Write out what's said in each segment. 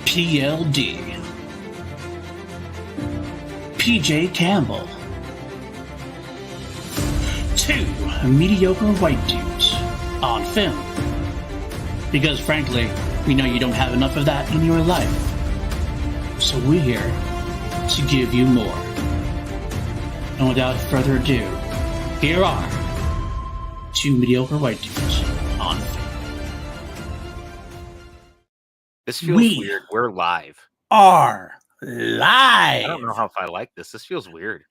PLD, PJ Campbell, two mediocre white dudes on film. Because frankly, we know you don't have enough of that in your life. So we're here to give you more. And without further ado, here are two mediocre white dudes on film. This feels weird. We're live. Are live. I don't know if I like this. This feels weird.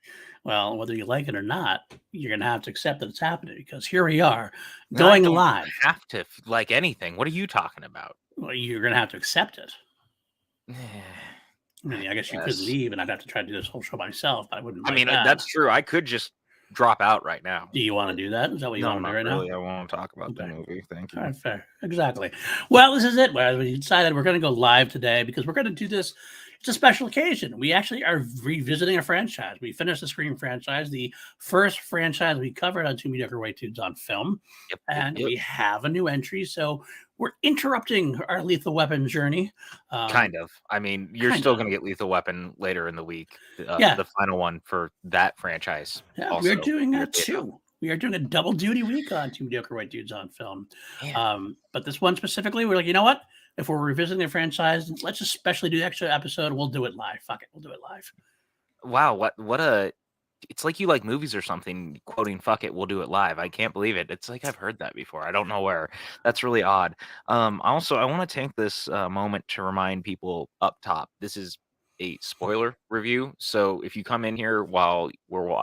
Well, whether you like it or not, you're going to have to accept that it's happening because here we are going live. I have to like anything. What are you talking about? Well, you're going to have to accept it. I mean, I guess you could leave and I'd have to try to do this whole show myself, but I wouldn't. I mean, that's true. I could just drop out right now. Do you want to do that? Is that what you want to do right now? I want to talk about the movie. Thank you. All right, fair. Exactly. Well, this is it. We decided we're going to go live today because we're going to do this. It's a special occasion. We actually are revisiting a franchise. We finished the Scream franchise, the first franchise we covered on Two Mediocre White Dudes on Film. Yep. We have a new entry. So we're interrupting our Lethal Weapon journey. Kind of. I mean, you're still going to get Lethal Weapon later in the week. The final one for that franchise. Yeah, we're doing that too. We are doing a double duty week on Two Mediocre White Dudes on Film. Yeah. But this one specifically, we're like, you know what? If we're revisiting the franchise, let's just specially do the extra episode. We'll do it live. Fuck it. We'll do it live. Wow. What a... It's like you like movies or something, quoting "fuck it, we'll do it live." I can't believe it. It's like I've heard that before. I don't know where. That's really odd. Also, I want to take this moment to remind people up top. This is a spoiler review. So if you come in here while we're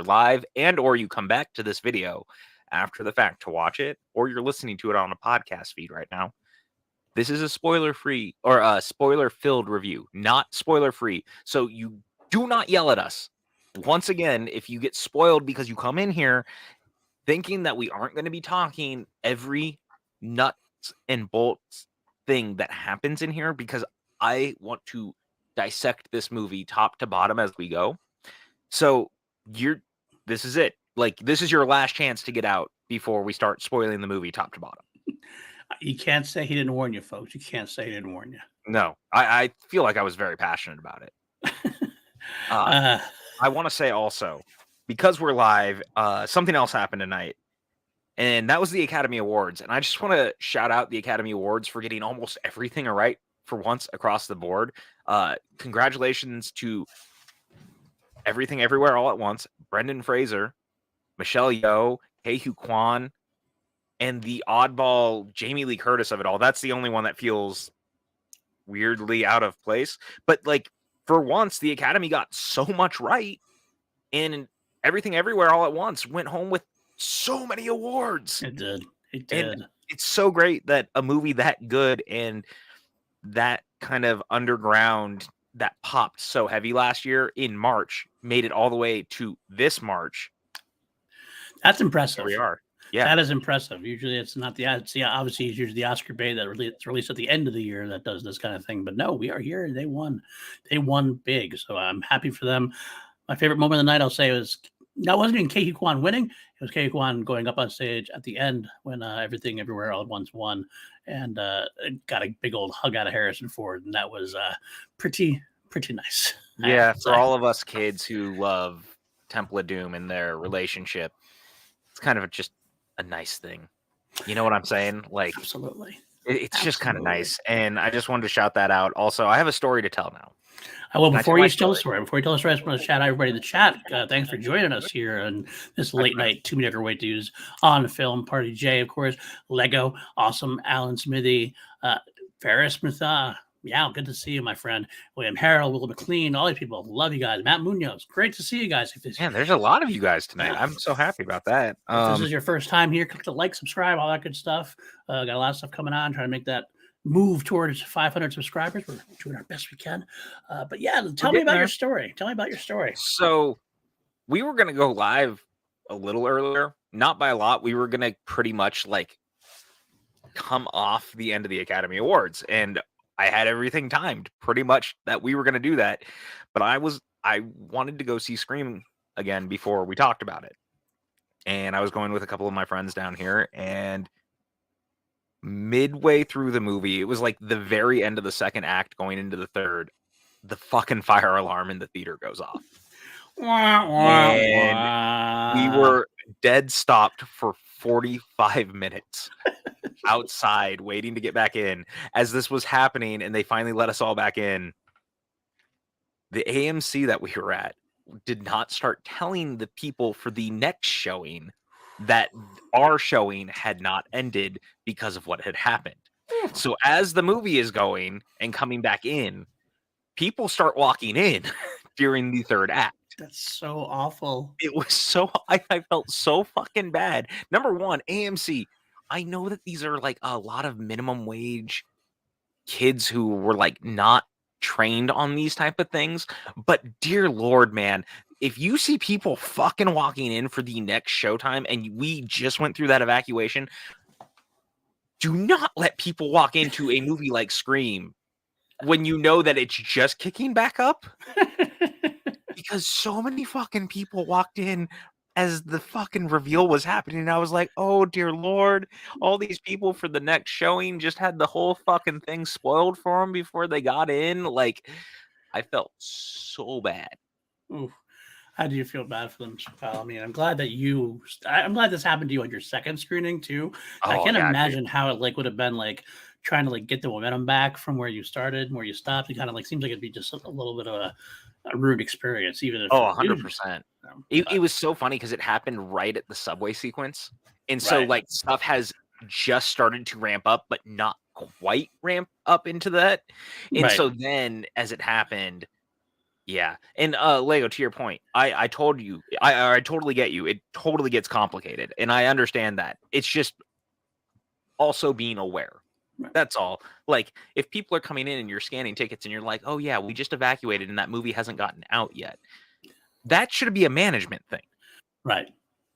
live, and or you come back to this video after the fact to watch it, or you're listening to it on a podcast feed right now, this is a spoiler-free or a spoiler-filled review, not spoiler-free. So you do not yell at us. Once again, if you get spoiled because you come in here thinking that we aren't going to be talking every nuts and bolts thing that happens in here, because I want to dissect this movie top to bottom as we go. So this is it. Like, this is your last chance to get out before we start spoiling the movie top to bottom. You can't say he didn't warn you, folks. You can't say he didn't warn you. No, I feel like I was very passionate about it. I want to say also, because we're live, something else happened tonight, and that was the Academy Awards. And I just want to shout out the Academy Awards for getting almost everything right for once across the board. Congratulations to Everything Everywhere All at Once, Brendan Fraser, Michelle Yeoh, Hee-Hoo Kwan, and the oddball Jamie Lee Curtis of it all. That's the only one that feels weirdly out of place. But like, for once, the Academy got so much right, and Everything Everywhere All at Once went home with so many awards. It did. It did. And it's so great that a movie that good and that kind of underground that popped so heavy last year in March made it all the way to this March. That's impressive. Here we are. Yeah, that is impressive. Usually it's not obviously it's usually the Oscar bait that it's released at the end of the year that does this kind of thing. But no, we are here. They won big. So I'm happy for them. My favorite moment of the night, I'll say, wasn't even Hee-Hoo Kwan winning. It was Hee-Hoo Kwan going up on stage at the end when Everything Everywhere All at Once won, and got a big old hug out of Harrison Ford, and that was pretty nice. Yeah, for all of us kids who love Temple of Doom and their relationship, it's kind of just a nice thing. You know what I'm saying? Like, absolutely. It's just kind of nice. And I just wanted to shout that out. Also, I have a story to tell now. Well, before you tell the story, I just want to shout out everybody in the chat. Thanks for joining us here on this late night Two Mediocre White Dudes on Film. Party J, of course, Lego, awesome, Alan Smithy, Ferris Smith. Yeah, good to see you, my friend. William Harrell, Will McLean, all these people. Love you guys. Matt Munoz, great to see you guys. Man, there's a lot of you guys tonight. Yeah. I'm so happy about that. If this is your first time here, click the like, subscribe, all that good stuff. Got a lot of stuff coming on, trying to make that move towards 500 subscribers. We're doing our best we can. But yeah, tell me about your story. Tell me about your story. So we were going to go live a little earlier, not by a lot. We were going to pretty much like come off the end of the Academy Awards, and I had everything timed pretty much that we were going to do that. But I wanted to go see Scream again before we talked about it. And I was going with a couple of my friends down here, and midway through the movie, it was like the very end of the second act going into the third, the fucking fire alarm in the theater goes off. Wah, wah, And we wah. were dead stopped for 45 minutes outside waiting to get back in. As this was happening and they finally let us all back in, the AMC that we were at did not start telling the people for the next showing that our showing had not ended because of what had happened. So as the movie is going and coming back in, people start walking in during the third act. That's so awful. It was so I felt so fucking bad. Number one, AMC. I know that these are like a lot of minimum wage kids who were like not trained on these type of things, but dear Lord, man, if you see people fucking walking in for the next showtime and we just went through that evacuation, do not let people walk into a movie like Scream when you know that it's just kicking back up. Because so many fucking people walked in as the fucking reveal was happening. And I was like, oh, dear Lord, all these people for the next showing just had the whole fucking thing spoiled for them before they got in. Like, I felt so bad. Oof. How do you feel bad for them? Well, I mean, I'm glad that I'm glad this happened to you on your second screening too. I Oh, can't yeah, dude. imagine how it like would have been like trying to like get the momentum back from where you started, where you stopped. It kind of like seems like it'd be just a little bit of a rude experience, even if Oh, for you. 100%. It But was so funny because it happened right at the subway sequence. And so, right, like, stuff has just started to ramp up, but not quite ramp up into that. And right. so then as it happened, yeah, and, Lego, to your point, I told you, I totally get you, it totally gets complicated, and I understand that. It's just also being aware. Right. That's all. Like, if people are coming in and you're scanning tickets and you're like, "Oh, yeah, we just evacuated and that movie hasn't gotten out yet," that should be a management thing, Right.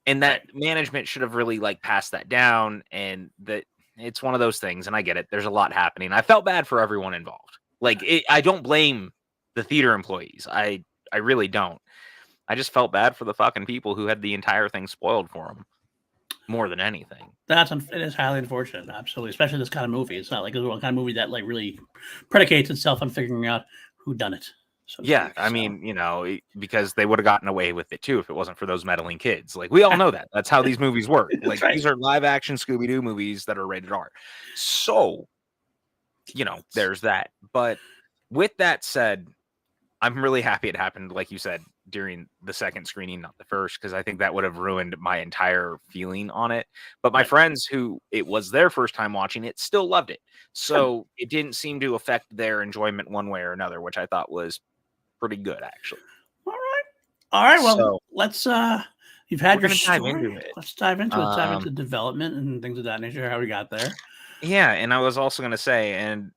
and Right. that management should have really, like, passed that down, and that it's one of those things, and I get it, there's a lot happening. I felt bad for everyone involved. Like, I don't blame the theater employees. I really don't. I just felt bad for the fucking people who had the entire thing spoiled for them more than anything. It is highly unfortunate, absolutely, especially this kind of movie. It's not like a kind of movie that like really predicates itself on figuring out who done it, so to Yeah, speak. I So mean, because they would have gotten away with it too if it wasn't for those meddling kids. Like, we all know that. That's how these movies work. that's Like, right. these are live action Scooby Doo movies that are rated R. So, there's that. But with that said, I'm really happy it happened, like you said, during the second screening, not the first, because I think that would have ruined my entire feeling on it. But my Right. friends who it was their first time watching it still loved it. Good. So it didn't seem to affect their enjoyment one way or another, which I thought was pretty good, actually. All right. All right. Well, So let's you've we're had your gonna dive story. into it. Let's dive into it. Dive into Um, development and things of that nature, how we got there. yeah, and I was also gonna say, and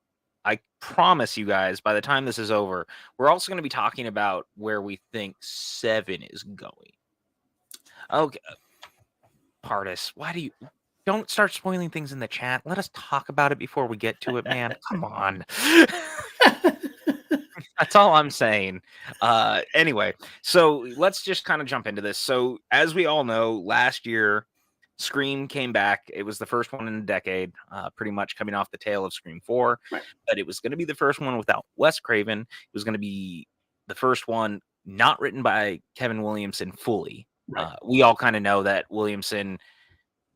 I promise you guys, by the time this is over, we're also gonna be talking about where we think 7 is going. Okay, Pardis, why do you don't start spoiling things in the chat. Let us talk about it before we get to it, man. Come on. That's all I'm saying. Anyway, so let's just kind of jump into this. So, as we all know, last year, Scream came back. It was the first one in a decade, pretty much coming off the tail of Scream 4. Right. But it was going to be the first one without Wes Craven. It was going to be the first one not written by Kevin Williamson fully. Right. We all kind of know that Williamson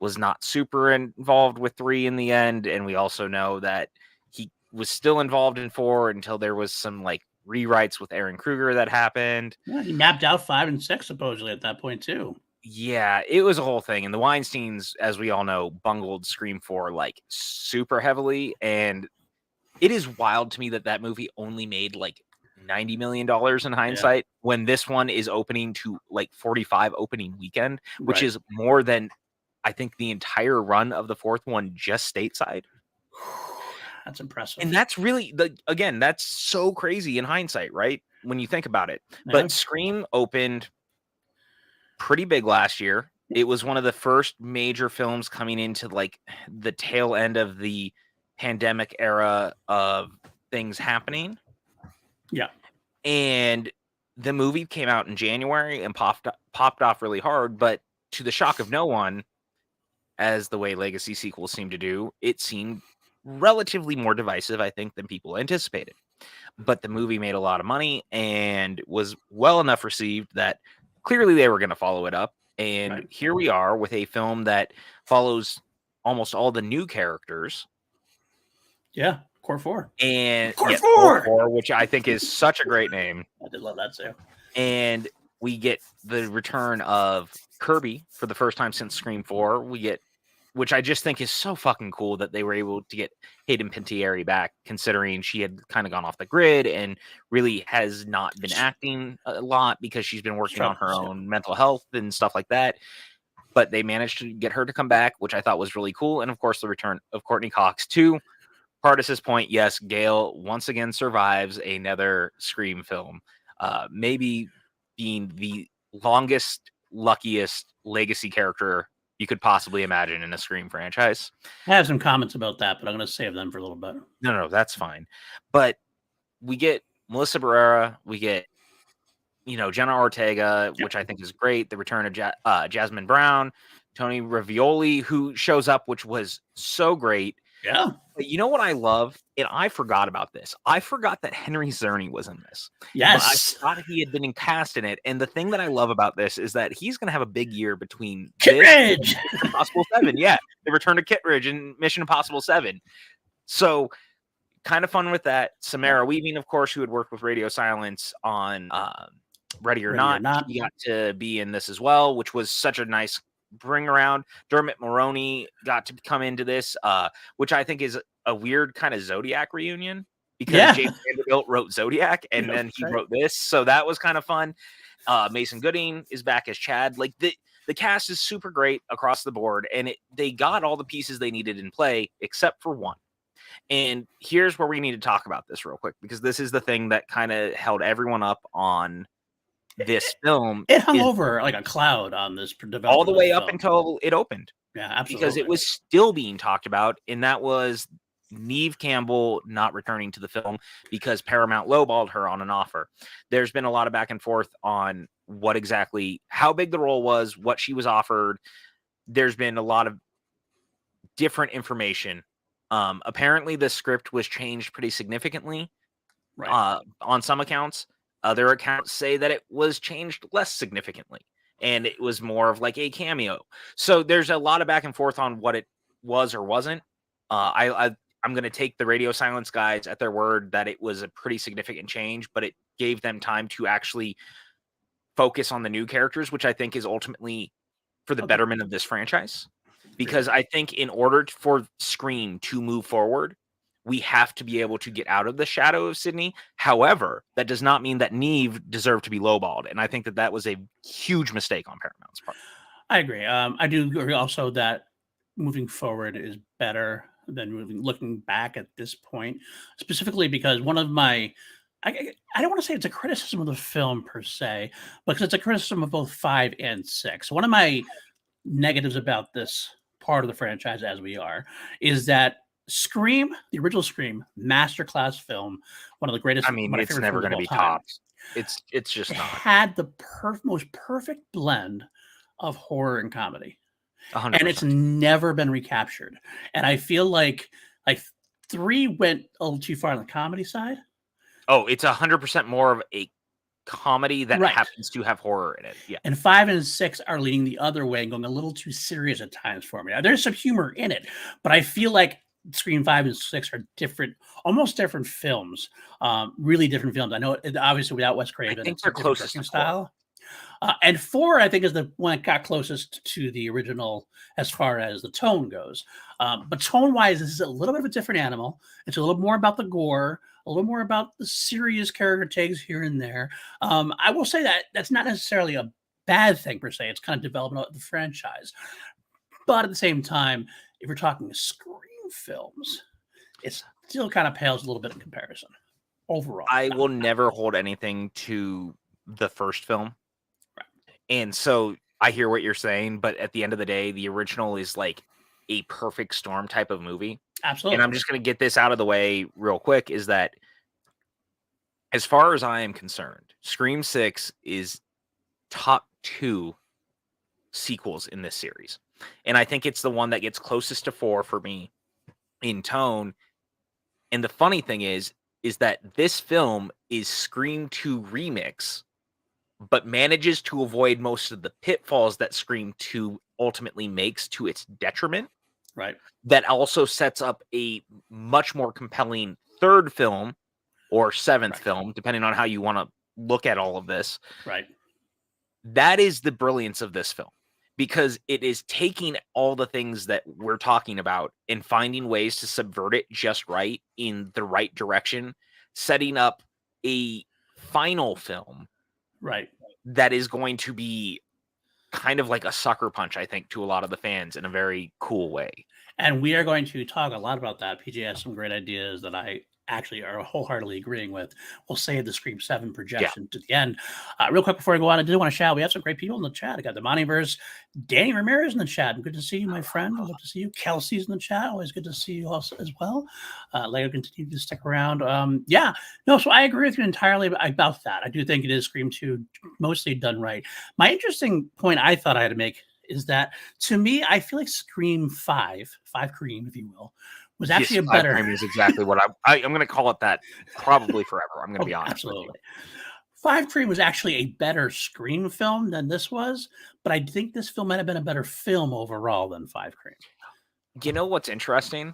was not super involved with 3 in the end, and we also know that he was still involved in 4 until there was some like rewrites with Aaron Kruger that happened. Yeah, he mapped out 5 and 6 supposedly at that point too. Yeah, it was a whole thing, and the Weinsteins, as we all know, bungled Scream 4 like super heavily, and it is wild to me that that movie only made like $90 million in hindsight when this one is opening to like 45 opening weekend, which Right. is more than I think the entire run of the fourth one just stateside. That's impressive. And that's really again, that's so crazy in hindsight, right? When you think about it. Yeah. But Scream opened pretty big last year. It was one of the first major films coming into like the tail end of the pandemic era of things happening. Yeah. And the movie came out in January and popped off really hard, but to the shock of no one, as the way legacy sequels seem to do, it seemed relatively more divisive, I think, than people anticipated. But the movie made a lot of money and was well enough received that clearly they were going to follow it up. And Right. here we are with a film that follows almost all the new characters. Yeah, Core 4. And Core yeah, 4! 4, which I think is such a great name. I did love that too. And we get the return of Kirby for the first time since Scream 4. We get, which I just think is so fucking cool that they were able to get Hayden Panettiere back, considering she had kind of gone off the grid and really has not been acting a lot because she's been working on her own mental health and stuff like that. But they managed to get her to come back, which I thought was really cool. And of course, the return of Courtney Cox too. Pardis's point, yes, Gail once again survives another Scream film, maybe being the longest, luckiest legacy character you could possibly imagine in a Scream franchise. I have some comments about that, but I'm going to save them for a little bit. No, that's fine. But we get Melissa Barrera, we get, Jenna Ortega, which I think is great. The return of Jasmine Brown, Tony Ravioli, who shows up, which was so great. Yeah. But you know what I love? And I forgot about this. I forgot that Henry Czerny was in this. Yes. But I thought he had been cast in it. And the thing that I love about this is that he's going to have a big year between Kittredge! this and Mission Impossible 7. Yeah, the return of Kittredge and Mission Impossible 7. So kind of fun with that. Samara Weaving, of course, who had worked with Radio Silence on Ready or Not. She got to be in this as well, which was such a nice bring around. Dermot Mulroney got to come into this, which I think is a weird kind of Zodiac reunion because James Vanderbilt wrote Zodiac and then he wrote this, so that was kind of fun. Mason Gooding is back as Chad. Like the cast is super great across the board, and they got all the pieces they needed in play except for one. And here's where we need to talk about this real quick, because this is the thing that kind of held everyone up on this film. It hung over like a cloud on this development all the way up until it opened. Yeah, absolutely. Because it was still being talked about, and that was Neve Campbell not returning to the film because Paramount lowballed her on an offer. There's been a lot of back and forth on how big the role was, what she was offered. There's been a lot of different information. Apparently the script was changed pretty significantly on some accounts. Other accounts say that it was changed less significantly, and it was more of like a cameo. So there's a lot of back and forth on what it was or wasn't. I'm going to take the Radio Silence guys at their word that it was a pretty significant change, but it gave them time to actually focus on the new characters, which I think is ultimately for the betterment of this franchise. Because I think in order for Scream to move forward, we have to be able to get out of the shadow of Sydney. However, that does not mean that Neve deserved to be lowballed. And I think that was a huge mistake on Paramount's part. I agree. I do agree also that moving forward is better than looking back at this point, specifically because one of my, I don't want to say it's a criticism of the film per se, because it's a criticism of both 5 and 6. One of my negatives about this part of the franchise, as we are, is that Scream, the original Scream, masterclass film, one of the greatest. I mean, it's never going to be topped. It's just not. Had the most perfect blend of horror and comedy, 100%. and it's never been recaptured. And I feel like 3 went a little too far on the comedy side. Oh, it's 100% more of a comedy that happens to have horror in it. Yeah. And 5 and 6 are leaning the other way and going a little too serious at times for me. Now, there's some humor in it, but I feel like Scream 5 and 6 are different, almost different films. Really different films. I know, obviously, without Wes Craven, I think they're closest to style. And 4, I think, is the one that got closest to the original as far as the tone goes. But tone-wise, this is a little bit of a different animal. It's a little more about the gore, a little more about the serious character takes here and there. I will say that that's not necessarily a bad thing per se. It's kind of development of the franchise. But at the same time, if you're talking Scream films, it still kind of pales a little bit in comparison overall. I will never hold anything to the first film. Right. And so I hear what you're saying, but at the end of the day, the original is like a perfect storm type of movie. Absolutely. And I'm just going to get this out of the way real quick, is that as far as I am concerned, Scream 6 is top 2 sequels in this series. and I think it's the one that gets closest to 4 for me in tone. And the funny thing is that this film is Scream 2 remix, but manages to avoid most of the pitfalls that Scream 2 ultimately makes to its detriment. Right. That also sets up a much more compelling third film or seventh film, depending on how you want to look at all of this. Right. That is the brilliance of this film, because it is taking all the things that we're talking about and finding ways to subvert it just right in the right direction, setting up a final film Right. that is going to be kind of like a sucker punch, I think, to a lot of the fans in a very cool way. And we are going to talk a lot about that. PJ has some great ideas that I actually are wholeheartedly agreeing with. We'll save the Scream 7 projection to the end. Real quick before we go on, I do want to shout, we have some great people in the chat. I got the Montyverse, Danny Ramirez in the chat. Good to see you, my friend. Good to see you. Kelsey's in the chat. Always good to see you also as well. Lego continue to stick around. So I agree with you entirely about that. I do think it is Scream 2 mostly done right. My interesting point I thought I had to make is that, to me, I feel like Scream 5 Cream, if you will, was actually a better. Cream is exactly what I'm going to call it that probably forever. I'm going to be honest absolutely. with you. 5 Cream was actually a better Scream film than this was, but I think this film might have been a better film overall than 5 Cream. You know what's interesting?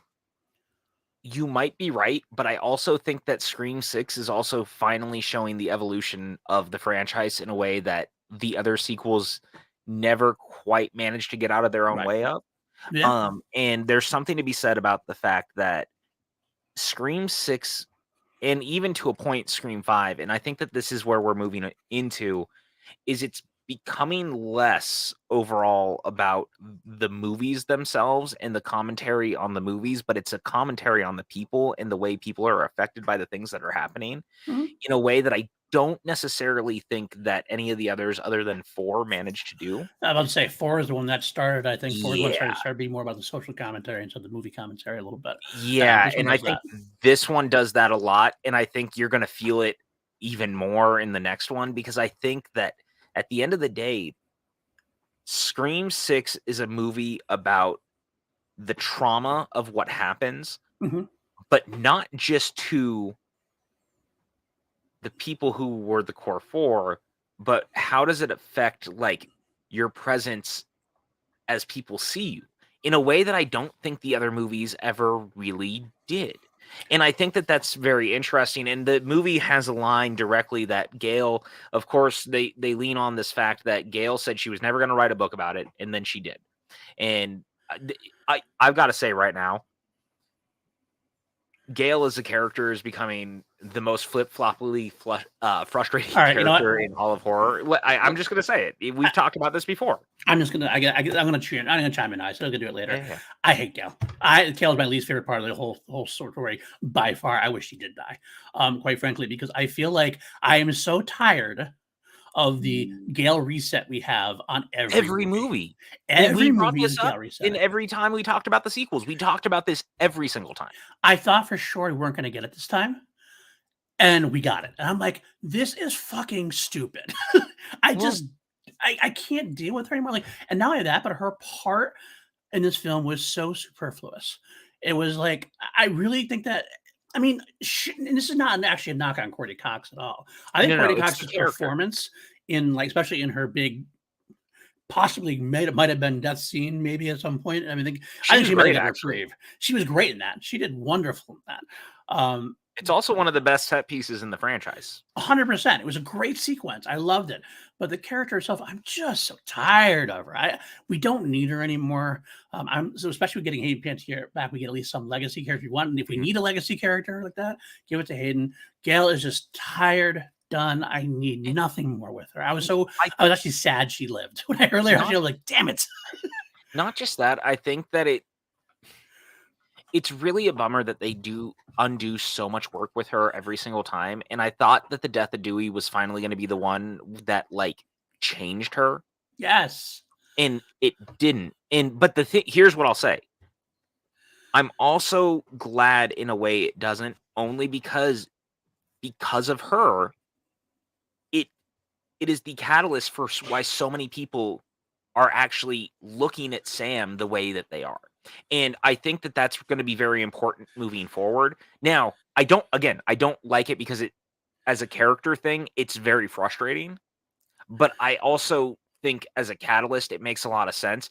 You might be right, but I also think that Scream 6 is also finally showing the evolution of the franchise in a way that the other sequels never quite managed to get out of their own way of. Yeah. And there's something to be said about the fact that Scream 6, and even to a point Scream 5, and I think that this is where we're moving into, is it's becoming less overall about the movies themselves and the commentary on the movies, but it's a commentary on the people and the way people are affected by the things that are happening in a way that I don't necessarily think that any of the others other than 4 managed to do. I'm about to say 4 is the one that started. I think 4 is one Yeah. started being more about the social commentary instead of the movie commentary a little bit. Yeah, this one and I does think that. this one does that a lot, and I think you're gonna feel it even more in the next one, because I think that at the end of the day, Scream 6 is a movie about the trauma of what happens, Mhm. but not just to the people who were the core 4, but how does it affect, like, your presence as people see you in a way that I don't think the other movies ever really did. And I think that that's very interesting. And the movie has a line directly that Gail, of course, they lean on this fact that Gail said she was never going to write a book about it, and then she did. And I've got to say right now, Gail as a character is becoming the most flip-floppily frustrating character in all of horror. I'm just going to say it. We've talked about this before. I'm just gonna. I'm gonna chime in. I still gonna do it later. Yeah. I hate Gail. Gail's my least favorite part of the whole story by far. I wish she did die. Quite frankly, because I feel like I am so tired of the Gail reset we have on every movie. Every movie is Gail reset. And every time we talked about the sequels, we talked about this every single time. I thought for sure we weren't going to get it this time, and we got it. And I'm like, this is fucking stupid. I can't deal with her anymore. Like, and not only that, but her part in this film was so superfluous. It was like, I really think that. I mean, and this is not actually a knock on Courtney Cox at all. I think Courtney Cox's performance in, like, especially in her big, possibly might have been death scene maybe at some point. I mean, I think she might have reprieve. She was great in that. She did wonderful in that. It's also one of the best set pieces in the franchise. 100%. It was a great sequence. I loved it. But the character herself, I'm just so tired of her. We don't need her anymore. So especially getting Hayden Panettiere back, we get at least some legacy character we want. And if we need a legacy character like that, give it to Hayden. Gail is just tired, done. I need nothing more with her. I was actually sad she lived when I heard her. I was like, damn it. Not just that. I think that it's really a bummer that they do undo so much work with her every single time. And I thought that the death of Dewey was finally going to be the one that, like, changed her. Yes. And it didn't. But here's what I'll say. I'm also glad in a way it doesn't, only because of her, it is the catalyst for why so many people are actually looking at Sam the way that they are. And I think that that's going to be very important moving forward. Now, I don't like it because it, as a character thing, it's very frustrating. But I also think as a catalyst, it makes a lot of sense.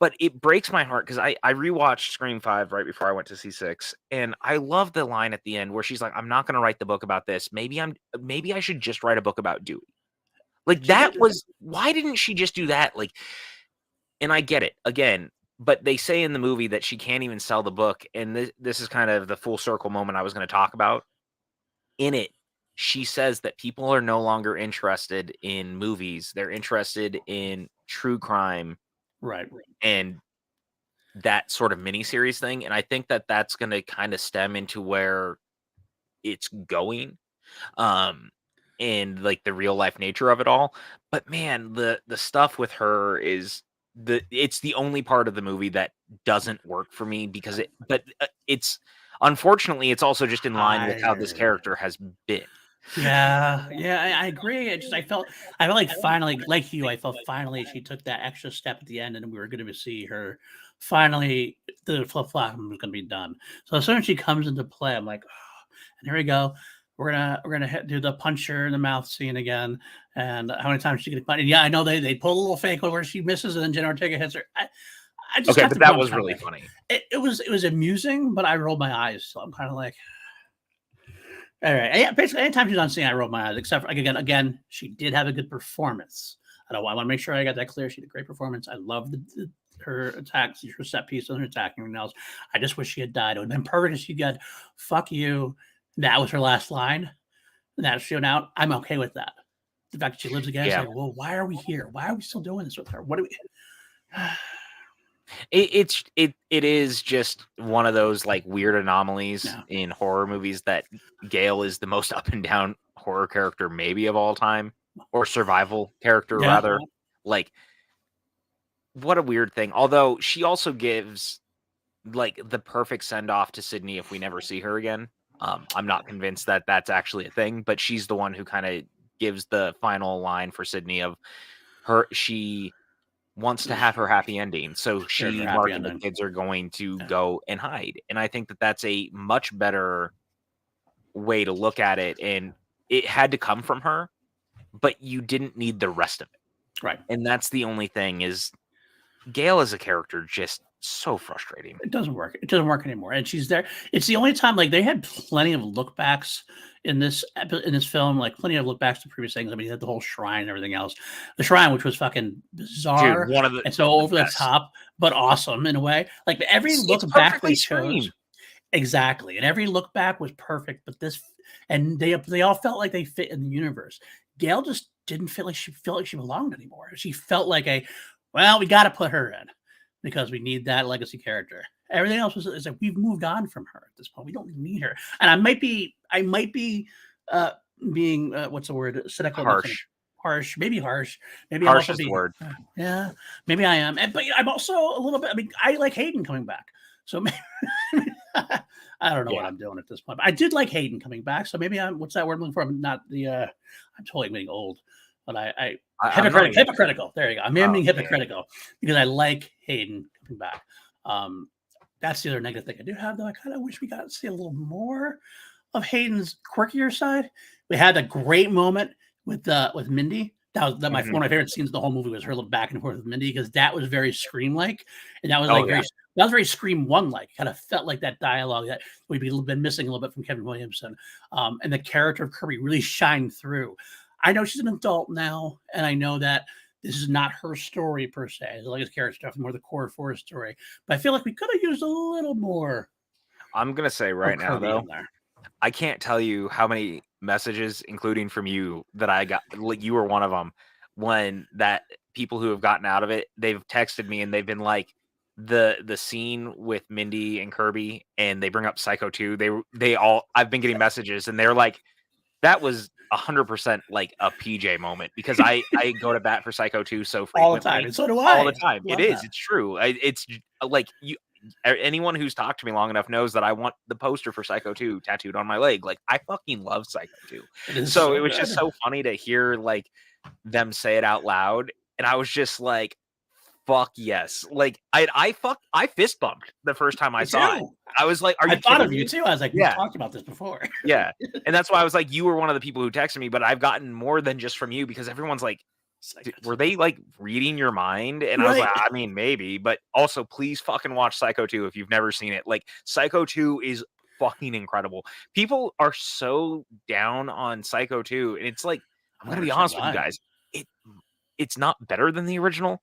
But it breaks my heart because I rewatched Scream 5 right before I went to see 6. And I love the line at the end where she's like, I'm not going to write the book about this. Maybe I should just write a book about Dewey. Like, She that did. was, why didn't she just do that? Like, and I get it again, but they say in the movie that she can't even sell the book. And this is kind of the full circle moment I was going to talk about. In it, she says that people are no longer interested in movies. They're interested in true crime Right. and that sort of miniseries thing. And I think that that's going to kind of stem into where it's going. And like the real life nature of it all. But man, the stuff with her is it's the only part of the movie that doesn't work for me because it's unfortunately it's also just in line with how this character has been. Yeah, yeah, I agree. I felt like finally, like you, I felt finally she took that extra step at the end, and we were going to see her finally. The flip flop was going to be done. So as soon as she comes into play, I'm like, oh, and here we go. We're gonna do the punch her in the mouth scene again. And how many times she get punched? Yeah, I know they pull a little fake one where she misses, and then Jen Ortega hits her. I just Okay, got but the that grunt was kind of really like funny. it was amusing, but I rolled my eyes. So I'm kind of like. All right. Yeah, basically, anytime she's on scene, I roll my eyes. Except for like, again, she did have a good performance. I want to make sure I got that clear. She did a great performance. I love her attacks, her set piece, and her attacking everything else. I just wish she had died. It would have been perfect if she got "fuck you." That was her last line. And that shown out. I'm okay with that. The fact that she lives again, it's Yeah. like, well, why are we here? Why are we still doing this with her? What do we? It is just one of those like weird anomalies No. in horror movies that Gale is the most up and down horror character maybe of all time, or survival character Yeah. rather. Like, what a weird thing. Although she also gives like the perfect send off to Sydney if we never see her again. I'm not convinced that that's actually a thing, but she's the one who kind of gives the final line for Sydney of her. She wants to have her happy ending. So There's she, her happy Mark, and the ending. kids are going to Yeah. go and hide. And I think that that's a much better way to look at it. And it had to come from her, but you didn't need the rest of it. Right. And that's the only thing is Gail as a character just so frustrating. It doesn't work. It doesn't work anymore. And she's there. It's the only time like they had plenty of look backs in this film, like plenty of look backs to previous things. I mean, you had the whole shrine and everything else. The shrine, which was fucking bizarre, Dude, one of the and so over the best. top, but awesome in a way. Like every look It's back perfectly they chose, Scream. exactly, and every look back was perfect. But this, and they all felt like they fit in the universe. Gail just didn't feel like she belonged anymore. She felt like well, we got to put her in because we need that legacy character. Everything else is like we've moved on from her at this point. We don't need her. And I might be being what's the word? Cynical. Harsh, maybe harsh. Maybe I'm Harsh also is the being word. yeah. Maybe I am, but I'm also a little bit. I mean, I like Hayden coming back, so maybe, I don't know what I'm doing at this point. But I did like Hayden coming back, so maybe I'm. What's that word I'm looking for? I'm not the. I'm totally getting old, but hypocritical. There you go. I'm being hypocritical because I like Hayden coming back. That's the other negative thing I do have, though. I kind of wish we got to see a little more of Hayden's quirkier side. We had a great moment with Mindy. One of my favorite scenes in the whole movie was her little back and forth with Mindy because that was very Scream like, and that was very Scream 1 like. Kind of felt like that dialogue that we've been missing a little bit from Kevin Williamson, and the character of Kirby really shined through. I know she's an adult now, and I know that this is not her story per se. The legacy character stuff, more the core 4 story. But I feel like we could have used a little more. I'm gonna say right now though, I can't tell you how many messages, including from you, that I got. Like you were one of them. When that people who have gotten out of it, they've texted me and they've been like, the scene with Mindy and Kirby, and they bring up Psycho 2. They all. I've been getting messages, and they're like, that was 100% like a PJ moment because I go to bat for Psycho 2 so frequently. All the time, and so do I. All the time. It is. It's true. It's like you. Anyone who's talked to me long enough knows that I want the poster for Psycho 2 tattooed on my leg. Like I fucking love Psycho 2. So it was just so funny to hear like them say it out loud, and I was just like, fuck yes. Like I fist bumped the first time I Me saw it. too. I was like, are I you thought kidding of you me? too. I was like, we've Yeah. talked about this before. Yeah. And that's why I was like, you were one of the people who texted me, but I've gotten more than just from you because everyone's like, were they like reading your mind? And I was like, Right. I mean, maybe, but also please fucking watch Psycho 2 if you've never seen it. Like Psycho 2 is fucking incredible. People are so down on Psycho 2, and it's like, I'm I gonna don't be understand honest with you why. guys. It's not better than the original,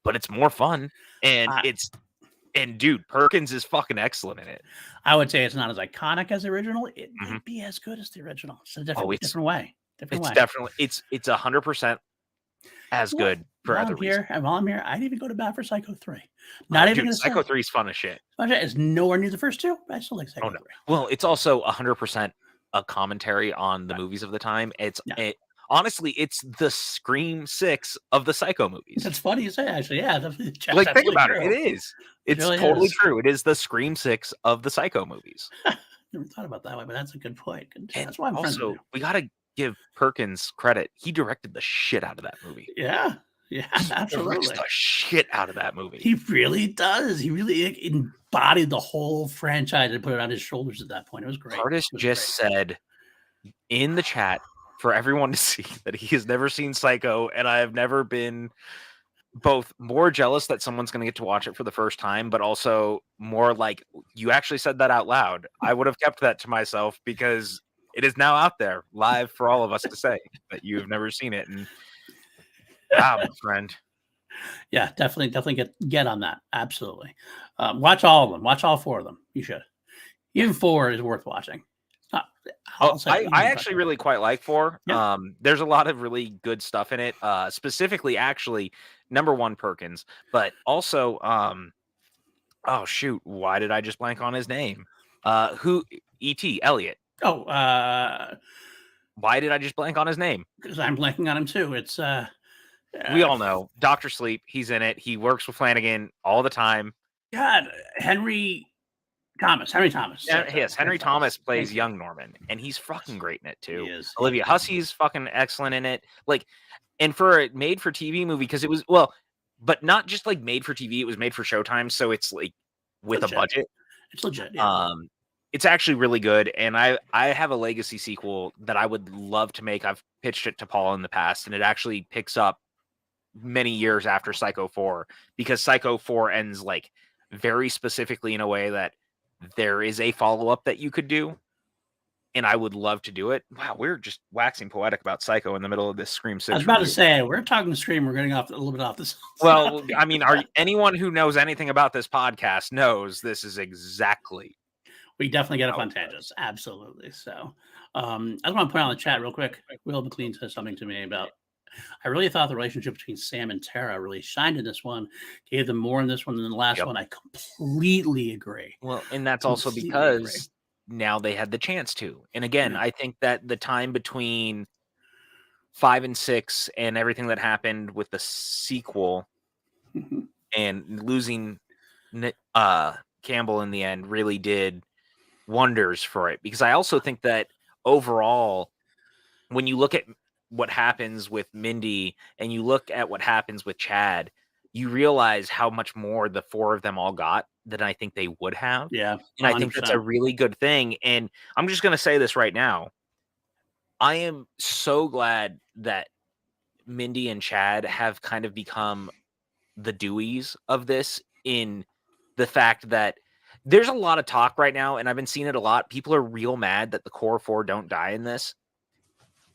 but it's more fun. And I, dude, Perkins is fucking excellent in it. I would say it's not as iconic as the original. It Mhm. might be as good as the original. It's a Oh, different way. Different it's way. definitely it's 100% as Well, good for other reasons. while I'm here, I'd even go to bat for Psycho 3. Not even Dude, gonna Psycho say 3 is fun as shit. it's nowhere near the first two, but I still like Oh Psycho no. 3. Well, it's also 100% a commentary on the movies of the time. Yeah. Honestly, it's the Scream 6 of the Psycho movies. That's funny you say, actually. Yeah, that's Like, think absolutely about it. true. It is. It It's really totally is. true. It is the Scream 6 of the Psycho movies. Never thought about it that way, but that's a good point. And That's why I'm friends with also, you. we gotta give Perkins credit. He directed the shit out of that movie. Yeah. Yeah, He directs absolutely. the shit out of that movie. He really does. He really embodied the whole franchise and put it on his shoulders at that point. It was great. Artist It was just great. said in the chat for everyone to see that he has never seen Psycho, and I have never been both more jealous that someone's going to get to watch it for the first time, but also more like, you actually said that out loud. I would have kept that to myself because it is now out there live for all of us to say that you have never seen it. And my friend. Yeah, definitely get on that. Absolutely. Watch all of them. Watch all 4 of them. You should. Even 4 is worth watching. I actually really quite like 4. Yeah. There's a lot of really good stuff in it. Specifically, actually, number 1, Perkins, but also, oh shoot, why did I just blank on his name? Who? E.T. Elliot. Oh, Why did I just blank on his name? because I'm blanking on him too. It's We all know Dr. Sleep. He's in it. He works with Flanagan all the time. God, Henry Thomas. Yes, Henry Thomas plays young Norman, and he's fucking great in it too. He is. Olivia Hussey's fucking excellent in it. Like, and for a made for TV movie, because it was, but not just like made for TV, it was made for Showtime, so it's like with a budget. It's legit. Yeah. It's actually really good, and I have a legacy sequel that I would love to make. I've pitched it to Paul in the past, and it actually picks up many years after Psycho 4, because Psycho 4 ends like very specifically in a way that there is a follow-up that you could do, and I would love to do it. Wow, we're just waxing poetic about Psycho in the middle of this Scream 6 I was about review. to say, we're talking Scream. We're getting off a little bit off this. Well, I mean, anyone who knows anything about this podcast knows this is exactly. We definitely get up on tangents. Absolutely. So I just want to point out in the chat real quick. Will McLean says something to me about, I really thought the relationship between Sam and Tara really shined in this one, gave them more in this one than the last one. I completely agree. Well, and that's also because now they had the chance to. And again, I think that the time between 5 and 6 and everything that happened with the sequel and losing Campbell in the end really did wonders for it. Because I also think that overall, when you look at what happens with Mindy and you look at what happens with Chad, you realize how much more the 4 of them all got than I think they would have. Yeah. 100%. And I think that's a really good thing. And I'm just going to say this right now. I am so glad that Mindy and Chad have kind of become the Deweys of this, in the fact that there's a lot of talk right now, and I've been seeing it a lot. People are real mad that the core 4 don't die in this.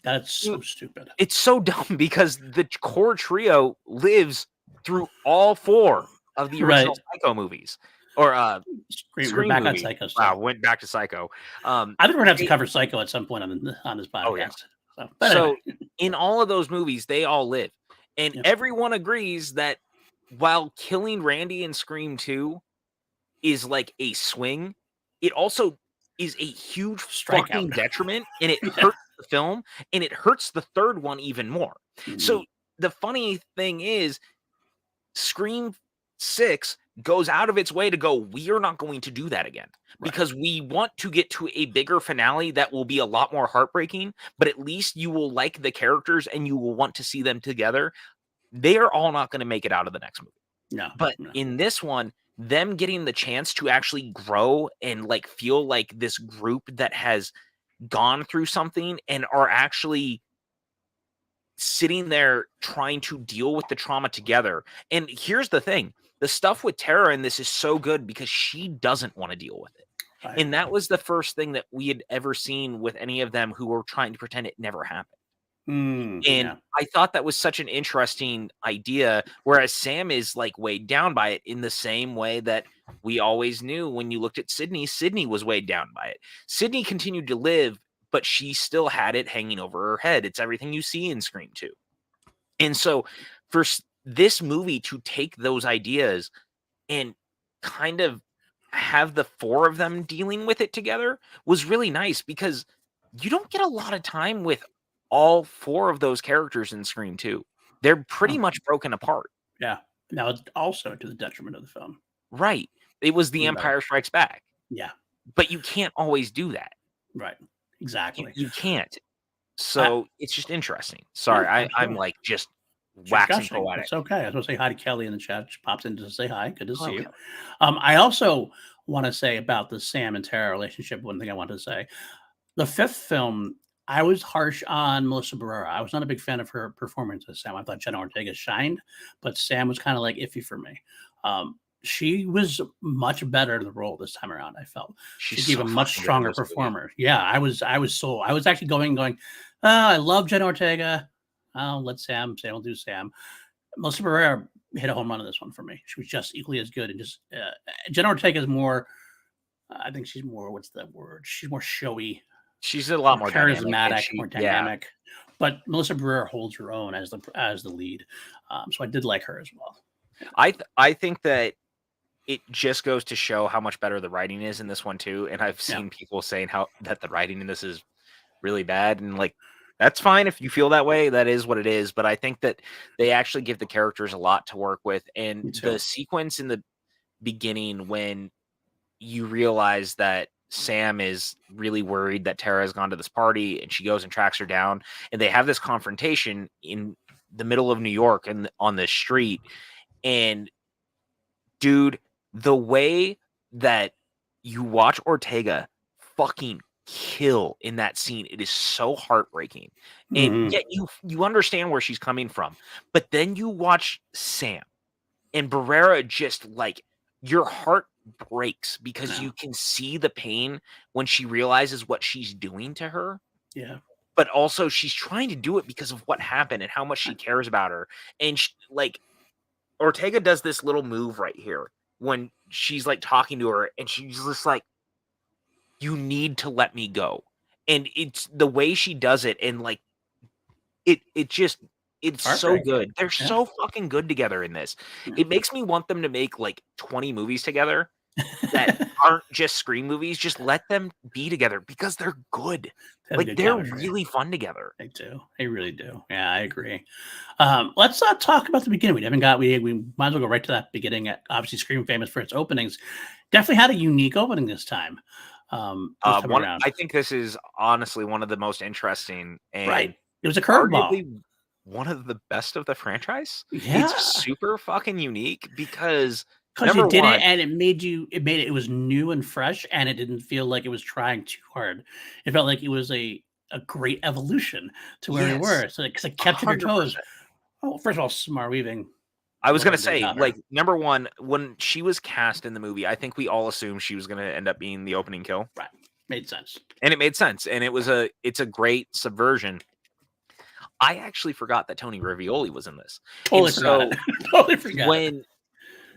That's so stupid. It's so dumb because the core trio lives through all 4 of the original Psycho movies. Or Scream back movie. on Psycho. Wow, went back to Psycho. I think we're gonna have to cover Psycho at some point on this podcast. Oh, yeah. So in all of those movies, they all live, and everyone agrees that while killing Randy in Scream 2 is like a swing, it also is a huge fucking detriment, and it hurts the film, and it hurts the third one even more. So the funny thing is, Scream 6 goes out of its way to go, we are not going to do that again, because we want to get to a bigger finale that will be a lot more heartbreaking, but at least you will like the characters and you will want to see them together. They are all not going to make it out of the next movie. No, But no. in this one, them getting the chance to actually grow and like feel like this group that has gone through something and are actually sitting there trying to deal with the trauma together. And here's the thing, the stuff with Tara in this is so good because she doesn't want to deal with it. Right. And that was the first thing that we had ever seen with any of them who were trying to pretend it never happened. And Yeah. I thought that was such an interesting idea, whereas Sam is like weighed down by it in the same way that we always knew when you looked at Sydney, Sydney was weighed down by it. Sydney continued to live, but she still had it hanging over her head. It's everything you see in Scream 2. And so for this movie to take those ideas and kind of have the four of them dealing with it together was really nice because you don't get a lot of time with all four of those characters in Scream 2. They're pretty much broken apart. Yeah. Now it's also to the detriment of the film. Right. It was The Empire Strikes Back. Yeah. But you can't always do that. Right. Exactly. You can't. So it's just interesting. Sorry, I'm like just waxing poetic. It's okay. I was going to say hi to Kelly in the chat. She pops in to say hi. Good to see you. Kelly. I also want to say about the Sam and Tara relationship. One thing I wanted to say, the fifth film, I was harsh on Melissa Barrera. I was not a big fan of her performance as Sam. I thought Jenna Ortega shined, but Sam was kind of like iffy for me. She was much better in the role this time around. I felt she gave a much stronger performer. Yeah, I was actually going. Oh, I love Jenna Ortega. Oh, let Sam will do Sam. Melissa Barrera hit a home run on this one for me. She was just equally as good, and just Jenna Ortega is more. I think she's more. What's the word? She's more showy. She's a lot more charismatic, more dynamic. Yeah. But Melissa Barrera holds her own as the lead. So I did like her as well. I think that it just goes to show how much better the writing is in this one too. And I've seen people saying that the writing in this is really bad, and like that's fine if you feel that way. That is what it is. But I think that they actually give the characters a lot to work with, and the sequence in the beginning when you realize that Sam is really worried that Tara has gone to this party, and she goes and tracks her down, and they have this confrontation in the middle of New York and on this street. And dude, the way that you watch Ortega fucking kill in that scene, it is so heartbreaking. And yet you understand where she's coming from. But then you watch Sam and Barrera, just like your heart breaks because you can see the pain when she realizes what she's doing to her. Yeah. But also she's trying to do it because of what happened and how much she cares about her. And like Ortega does this little move right here when she's like talking to her, and she's just like, you need to let me go. And it's the way she does it. And like, it's so good. They're so fucking good together in this. It makes me want them to make like 20 movies together that aren't just Scream movies. Just let them be together because they're good. Like they're really fun together. They do. They really do. Yeah, I agree. Let's talk about the beginning. We might as well go right to that beginning. Obviously, Scream famous for its openings. Definitely had a unique opening this time. I think this is honestly one of the most interesting, and it was a curveball. One of the best of the franchise. Yeah, it's super fucking unique because you did it, and it was new and fresh, and it didn't feel like it was trying too hard. It felt like it was a great evolution to where we were. So because it kept your toes. Oh, first of all, smart weaving. I was gonna say, like, number one, when she was cast in the movie, I think we all assumed she was gonna end up being the opening kill. Right, made sense, and it made sense, and it's a great subversion. I actually forgot that Tony Ravioli was in this. Totally forgot. When,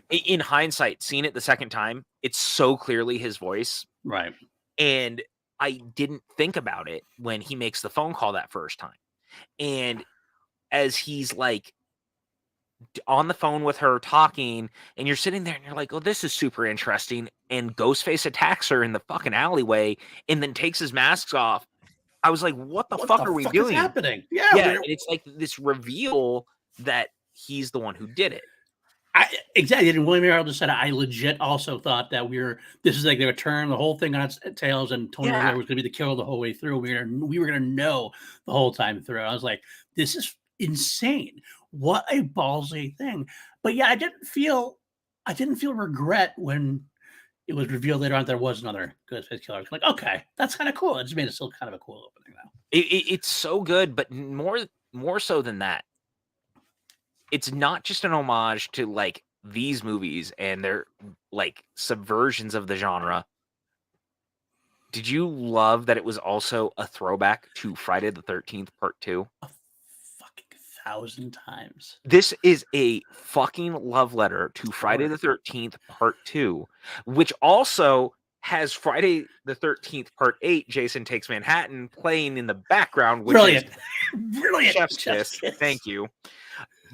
in hindsight, seeing it the second time, it's so clearly his voice, right? And I didn't think about it when he makes the phone call that first time, and as he's like on the phone with her talking, and you're sitting there and you're like, oh, this is super interesting. And Ghostface attacks her in the fucking alleyway and then takes his masks off. I was like, what the fuck are we doing? Is happening? Yeah. And it's like this reveal that he's the one who did it. Exactly. And William Arnold just said, I legit also thought that this is like they would turn the whole thing on its tails, and Tony Ravioli was going to be the killer the whole way through. We were going to know the whole time through. I was like, this is insane. What a ballsy thing. But yeah, I didn't feel regret when it was revealed later on there was another Ghostface killer. Like, okay, that's kind of cool. It just made it still kind of a cool opening now. It's so good, but more so than that, it's not just an homage to like these movies and their like subversions of the genre. Did you love that it was also a throwback to Friday the 13th Part 2? A fucking 1,000 times. This is a fucking love letter to Friday the 13th Part 2, which also has Friday the 13th Part 8, Jason Takes Manhattan, playing in the background, which Brilliant. is Brilliant. Chef's Kiss. Thank you.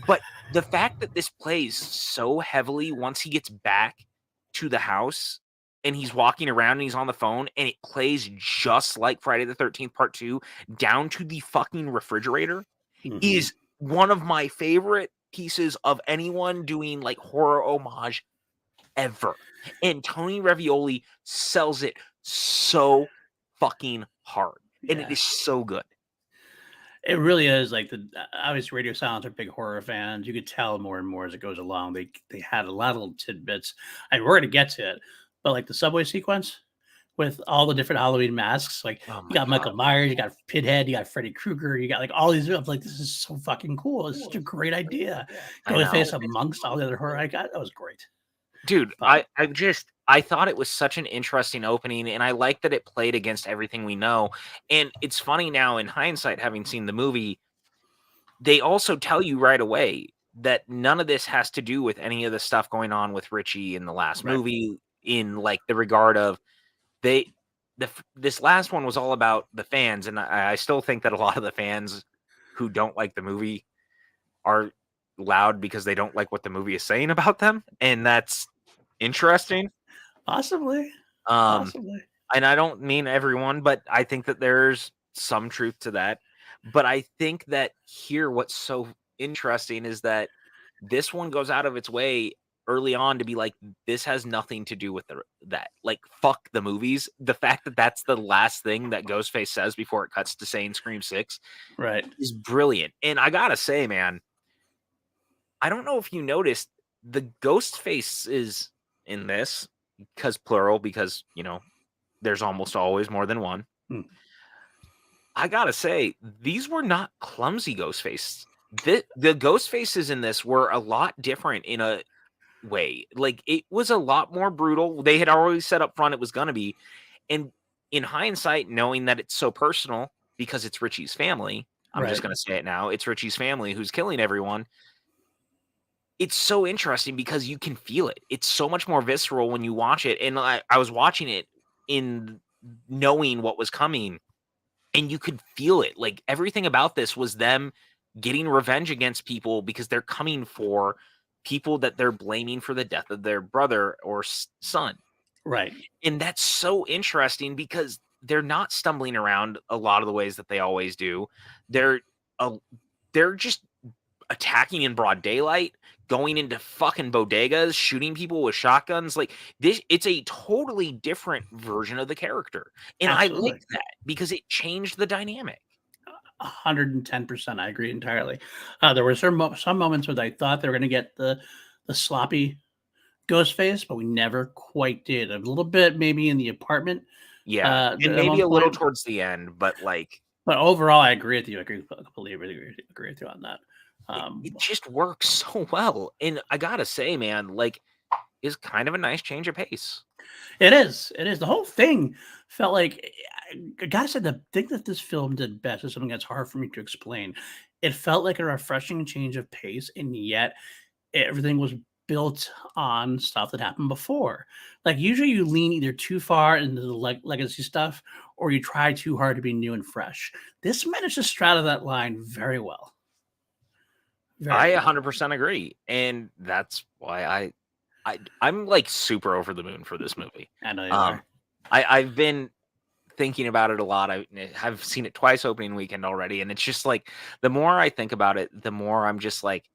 But the fact that this plays so heavily once he gets back to the house and he's walking around and he's on the phone and it plays just like Friday the 13th Part 2 down to the fucking refrigerator is one of my favorite pieces of anyone doing like horror homage ever. And Tony Ravioli sells it so fucking hard. And it is so good. It really is. Like, obviously Radio Silence are big horror fans. You could tell more and more as it goes along. They had a lot of little tidbits. And we're gonna get to it, but like the subway sequence with all the different Halloween masks, like you got Michael Myers, you got Pinhead, you got Freddy Krueger, you got like all these. I'm like, this is so fucking cool. This is such a great idea. Ghostface amongst all the other horror I got. That was great. Dude, I thought it was such an interesting opening, and I like that it played against everything we know. And it's funny now in hindsight, having seen the movie, they also tell you right away that none of this has to do with any of the stuff going on with Richie in the last movie, in like the regard of this last one was all about the fans. And I still think that a lot of the fans who don't like the movie are loud because they don't like what the movie is saying about them. And that's interesting. Possibly. And I don't mean everyone, but I think that there's some truth to that. But I think that here, what's so interesting is that this one goes out of its way early on to be like, this has nothing to do with that. Like, fuck the movies. The fact that that's the last thing that Ghostface says before it cuts to saying Scream 6 is brilliant. And I gotta say, man, I don't know if you noticed the Ghostface is in this because plural, because, you know, there's almost always more than one. I gotta say, these were not clumsy Ghostface. The ghost faces in this were a lot different in a way. Like, it was a lot more brutal. They had already set up front it was gonna be. And in hindsight, knowing that it's so personal because it's Richie's family, I'm just gonna say it now, it's Richie's family who's killing everyone. It's so interesting because you can feel it. It's so much more visceral when you watch it. And I was watching it in knowing what was coming, and you could feel it. Like, everything about this was them getting revenge against people because they're coming for people that they're blaming for the death of their brother or son. Right. And that's so interesting because they're not stumbling around a lot of the ways that they always do. They're just attacking in broad daylight, going into fucking bodegas, shooting people with shotguns. Like, this, it's a totally different version of the character. And Absolutely. I liked that because it changed the dynamic. 110%. I agree entirely. There were some moments where I thought they were going to get the sloppy Ghostface, but we never quite did. A little bit maybe in the apartment. Yeah, and maybe a little towards the end, but like. But overall, I agree with you. I completely agree with you on that. It just works so well. And I gotta say, man, like, is kind of a nice change of pace. It is. The whole thing felt like, I gotta say, the thing that this film did best is something that's hard for me to explain. It felt like a refreshing change of pace, and yet everything was built on stuff that happened before. Like, usually you lean either too far into the legacy stuff, or you try too hard to be new and fresh. This managed to straddle that line very well. I 100% agree, and that's why I'm like super over the moon for this movie. I know you are. I've been thinking about it a lot. I've seen it twice opening weekend already, and it's just like, the more I think about it, the more I'm just like,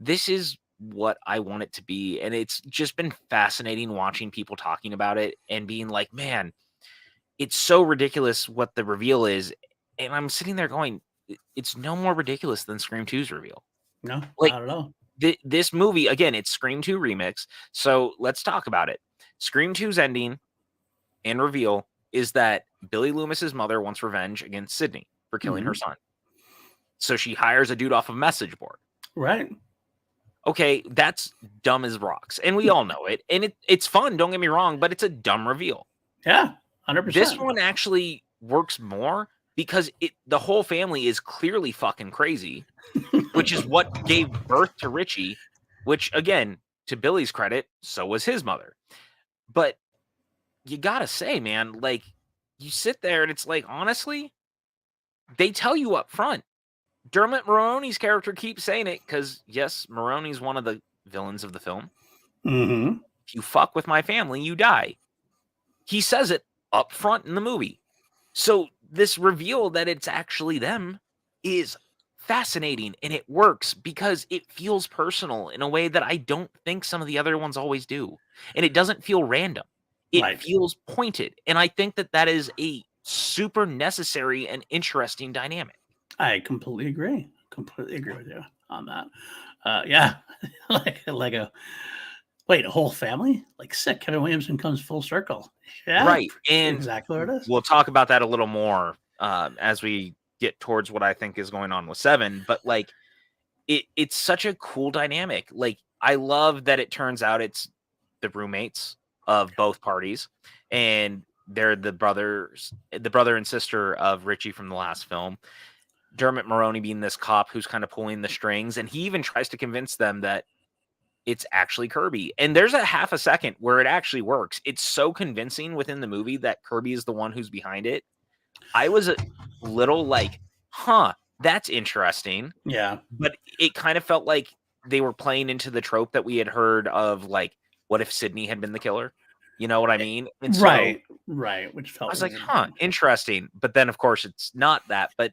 this is what I want it to be. And it's just been fascinating watching people talking about it and being like, man, it's so ridiculous what the reveal is. And I'm sitting there going, it's no more ridiculous than Scream 2's reveal. No, Like, not at all. this movie, again, it's Scream 2 remix. So let's talk about it. Scream 2's ending and reveal is that Billy Loomis's mother wants revenge against Sydney for killing her son. So she hires a dude off a message board. Right. Okay, that's dumb as rocks. And we all know it. And it's fun, don't get me wrong, but it's a dumb reveal. Yeah, 100%. This one actually works more because the whole family is clearly fucking crazy, which is what gave birth to Richie, which, again, to Billy's credit, so was his mother. But you gotta say, man, like, you sit there and it's like, honestly, they tell you up front. Dermot Mulroney's character keeps saying it because, yes, Mulroney's one of the villains of the film. Mm-hmm. If you fuck with my family, you die. He says it up front in the movie. So this reveal that it's actually them is fascinating, and it works because it feels personal in a way that I don't think some of the other ones always do. And it doesn't feel random. It feels pointed. And I think that is a super necessary and interesting dynamic. I completely agree. Completely agree with you on that. Yeah, like a whole family, like sick. Kevin Williamson comes full circle. Yeah, right. And exactly what it is. We'll talk about that a little more as we get towards what I think is going on with 7. But like, it's such a cool dynamic. Like, I love that it turns out it's the roommates of both parties, and they're the brother and sister of Richie from the last film. Dermot Mulroney being this cop who's kind of pulling the strings, and he even tries to convince them that it's actually Kirby. And there's a half a second where it actually works. It's so convincing within the movie that Kirby is the one who's behind it. I was a little like, huh, that's interesting. Yeah. But it kind of felt like they were playing into the trope that we had heard of, like, what if Sydney had been the killer? You know what I mean? And right. Which felt I was like, huh, interesting. But then, of course, it's not that. But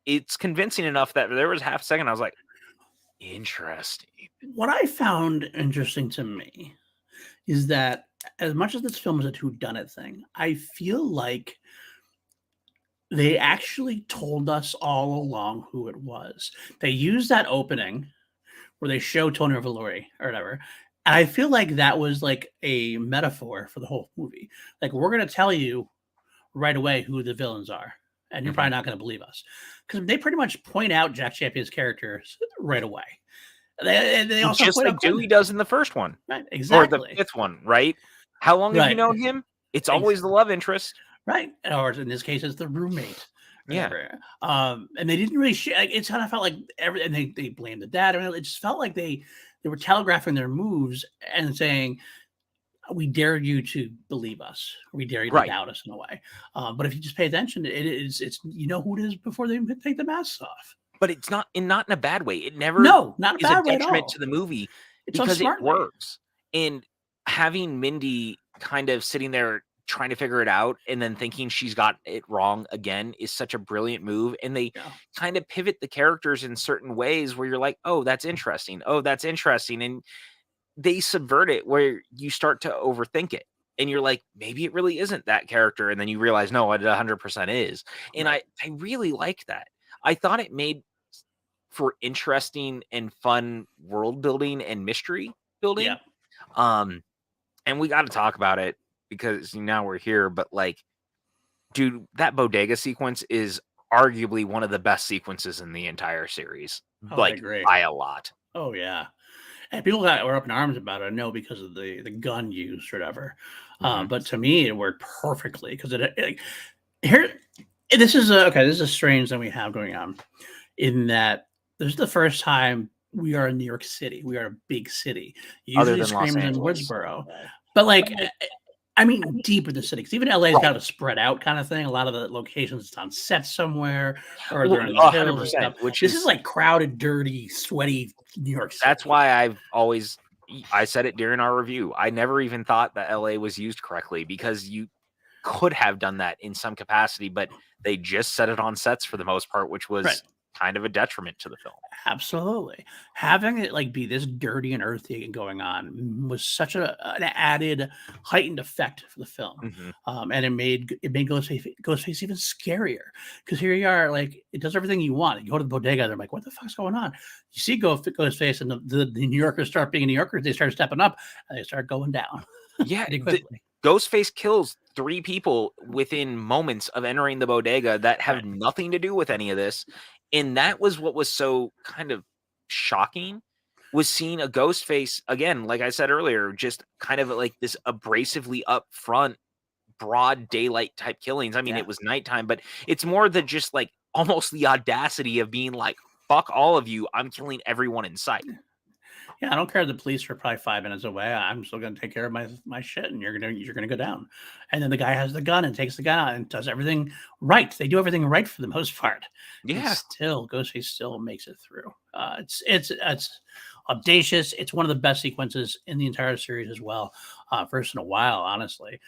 it's convincing enough that there was half a second I was like, interesting. What I found interesting to me is that as much as this film is a whodunit thing, I feel like they actually told us all along who it was. They used that opening where they show Tony Valori or whatever. And I feel like that was like a metaphor for the whole movie. Like, we're going to tell you right away who the villains are, and you're probably not going to believe us, because they pretty much point out Jack Champion's characters right away. They also just like Dewey does in the first one, right? Exactly. Or the 5th one, right? How long have you known him? It's always the love interest, right? Or in this case, it's the roommate. Yeah. And they didn't really share. Like, it kind of felt like and they blamed the dad. I mean, it just felt like they were telegraphing their moves and saying, we dare you to believe us. We dare you to doubt us in a way. But if you just pay attention, it's you know who it is before they take the masks off. But it's not in a bad way. It never not a bad way detriment to the movie because it works. And having Mindy kind of sitting there trying to figure it out and then thinking she's got it wrong again is such a brilliant move. And they kind of pivot the characters in certain ways where you're like, oh, that's interesting. Oh, that's interesting. And they subvert it where you start to overthink it. And you're like, maybe it really isn't that character. And then you realize, no, it 100% is. And I really like that. I thought it made for interesting and fun world building and mystery building. Yeah. And we got to talk about it because now we're here. But like, dude, that bodega sequence is arguably one of the best sequences in the entire series. Like, by a lot. Oh, yeah. And people were up in arms about it, I know, because of the gun used or whatever. But to me, it worked perfectly because this is a strange thing we have going on in that this is the first time we are in New York City. We are a big city. Usually Scream's in Woodsboro. But like, I mean, deep in the city. Because even LA's got a spread out kind of thing. A lot of the locations, it's on set somewhere, or they're in the hills and stuff. This is like crowded, dirty, sweaty New York City. That's why I said it during our review. I never even thought that LA was used correctly because you could have done that in some capacity, but they just set it on sets for the most part, which was kind of a detriment to the film. Absolutely. Having it like be this dirty and earthy going on was such an added heightened effect for the film. Mhm. And it made Ghostface even scarier because here you are, like it does everything you want. You go to the bodega, they're like, "What the fuck's going on?" You see Ghostface, and the New Yorkers start being New Yorkers. They start stepping up, and they start going down Yeah, pretty quickly. Ghostface kills 3 people within moments of entering the bodega that have Right? nothing to do with any of this, and that was what was so kind of shocking, was seeing a Ghostface, again, like I said earlier, just kind of like this abrasively upfront, broad daylight type killings. I mean, Yeah. it was nighttime, but it's more than just, like, almost the audacity of being like, "Fuck all of you, I'm killing everyone in sight." Yeah, I don't care. The police are probably 5 minutes away. I'm still going to take care of my shit, and you're gonna go down. And then the guy has the gun and takes the gun out and does everything right. They do everything right for the most part, and Yeah. still Ghostface still makes it through. It's audacious. It's one of the best sequences in the entire series as well. First in a while, honestly.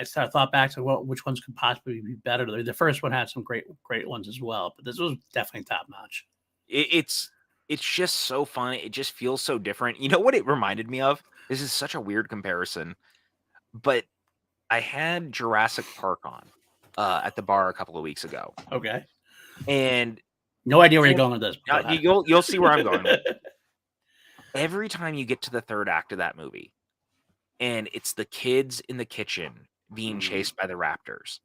Thought back to which ones could possibly be better. The first one had some great ones as well, but this was definitely top notch. It's it's just so fun. It just feels so different. You know what it reminded me of? This is such a weird comparison, but I had Jurassic Park on at the bar a couple of weeks ago, Okay, and no idea where you're going with this. But go ahead. you'll see where I'm going with it. Every time you get to the third act of that movie, and it's the kids in the kitchen being Mm, chased by the raptors.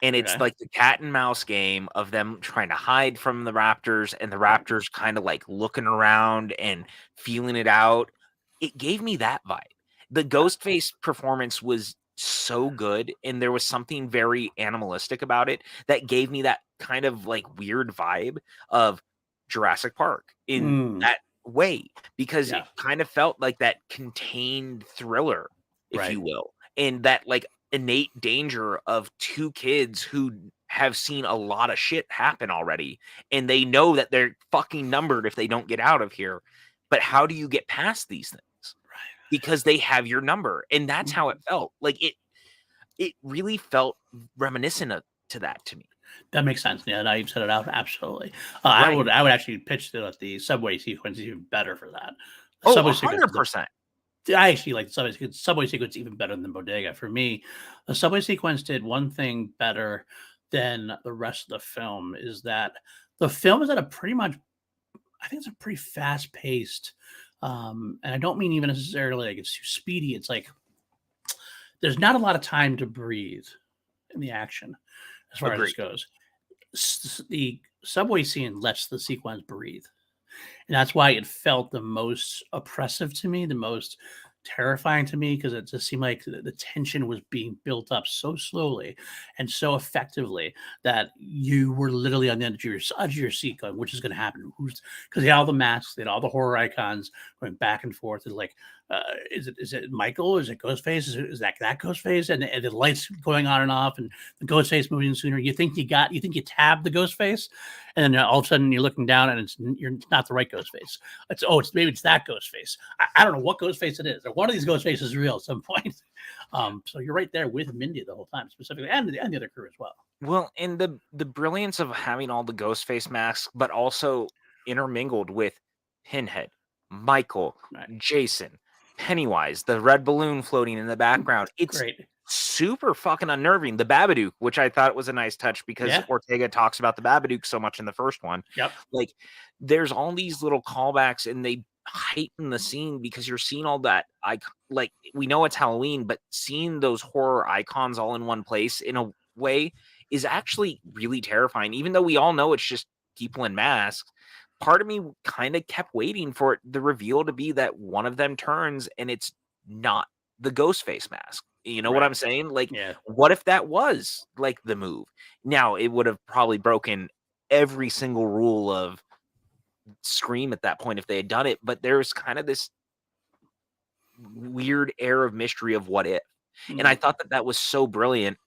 And it's okay. like the cat and mouse game of them trying to hide from the raptors and the Right. raptors kind of like looking around and feeling it out. It gave me that vibe. The Ghostface performance was so good, and there was something very animalistic about it that gave me that kind of like weird vibe of Jurassic Park in Mm, that way, because it yeah. kind of felt like that contained thriller, if Right. you will, and that like innate danger of 2 kids who have seen a lot of shit happen already, and they know that they're fucking numbered if they don't get out of here. But how do you get past these things? Because they have your number, and that's how it Mhm. felt. Like, it really felt reminiscent of to that to me. That makes sense. Yeah, now you've set it out. Absolutely. I Right. would I would actually pitch the subway sequence is even better for that. The Oh, subway sequence is the 100%. I actually like the subway sequence even better than Bodega. For me, the subway sequence did one thing better than the rest of the film is that the film is at a pretty much I think it's a pretty fast paced. And I don't mean even necessarily like it's too speedy. It's like there's not a lot of time to breathe in the action as far as this Agreed. goes. The subway scene lets the sequence breathe. And that's why it felt the most oppressive to me, the most terrifying to me, because it just seemed like the tension was being built up so slowly and so effectively that you were literally on the edge of your seat going, which is going to happen? Who's because they had all the masks, they had all the horror icons going back and forth. And like, is it Michael? Is it Ghostface? Is that Ghostface? And the lights going on and off, and the Ghostface moving sooner. You think you tabbed the Ghostface, and then all of a sudden you're looking down and it's not the right Ghostface. Maybe it's that Ghostface. I don't know what Ghostface it is. Or one of these Ghostfaces is real at some point. So you're right there with Mindy the whole time, specifically, and the other crew as well. Well, and the brilliance of having all the ghost face masks, but also intermingled with Pinhead, Michael, Right. Jason, Pennywise, the red balloon floating in the background. It's Great. super fucking unnerving. The Babadook, which I thought was a nice touch because Yeah. Ortega talks about the Babadook so much in the first one. Yep. Like, there's all these little callbacks, and they heighten the scene because you're seeing all that. Like, we know it's Halloween, but seeing those horror icons all in one place in a way is actually really terrifying. Even though we all know it's just people in masks, part of me kind of kept waiting for the reveal to be that one of them turns and it's not the ghost face mask. You know what Right. I'm saying? Like, Yeah. what if that was like the move? Now, it would have probably broken every single rule of Scream at that point if they had done it, but there's kind of this weird air of mystery of what if. And I Mm. thought that that was so brilliant.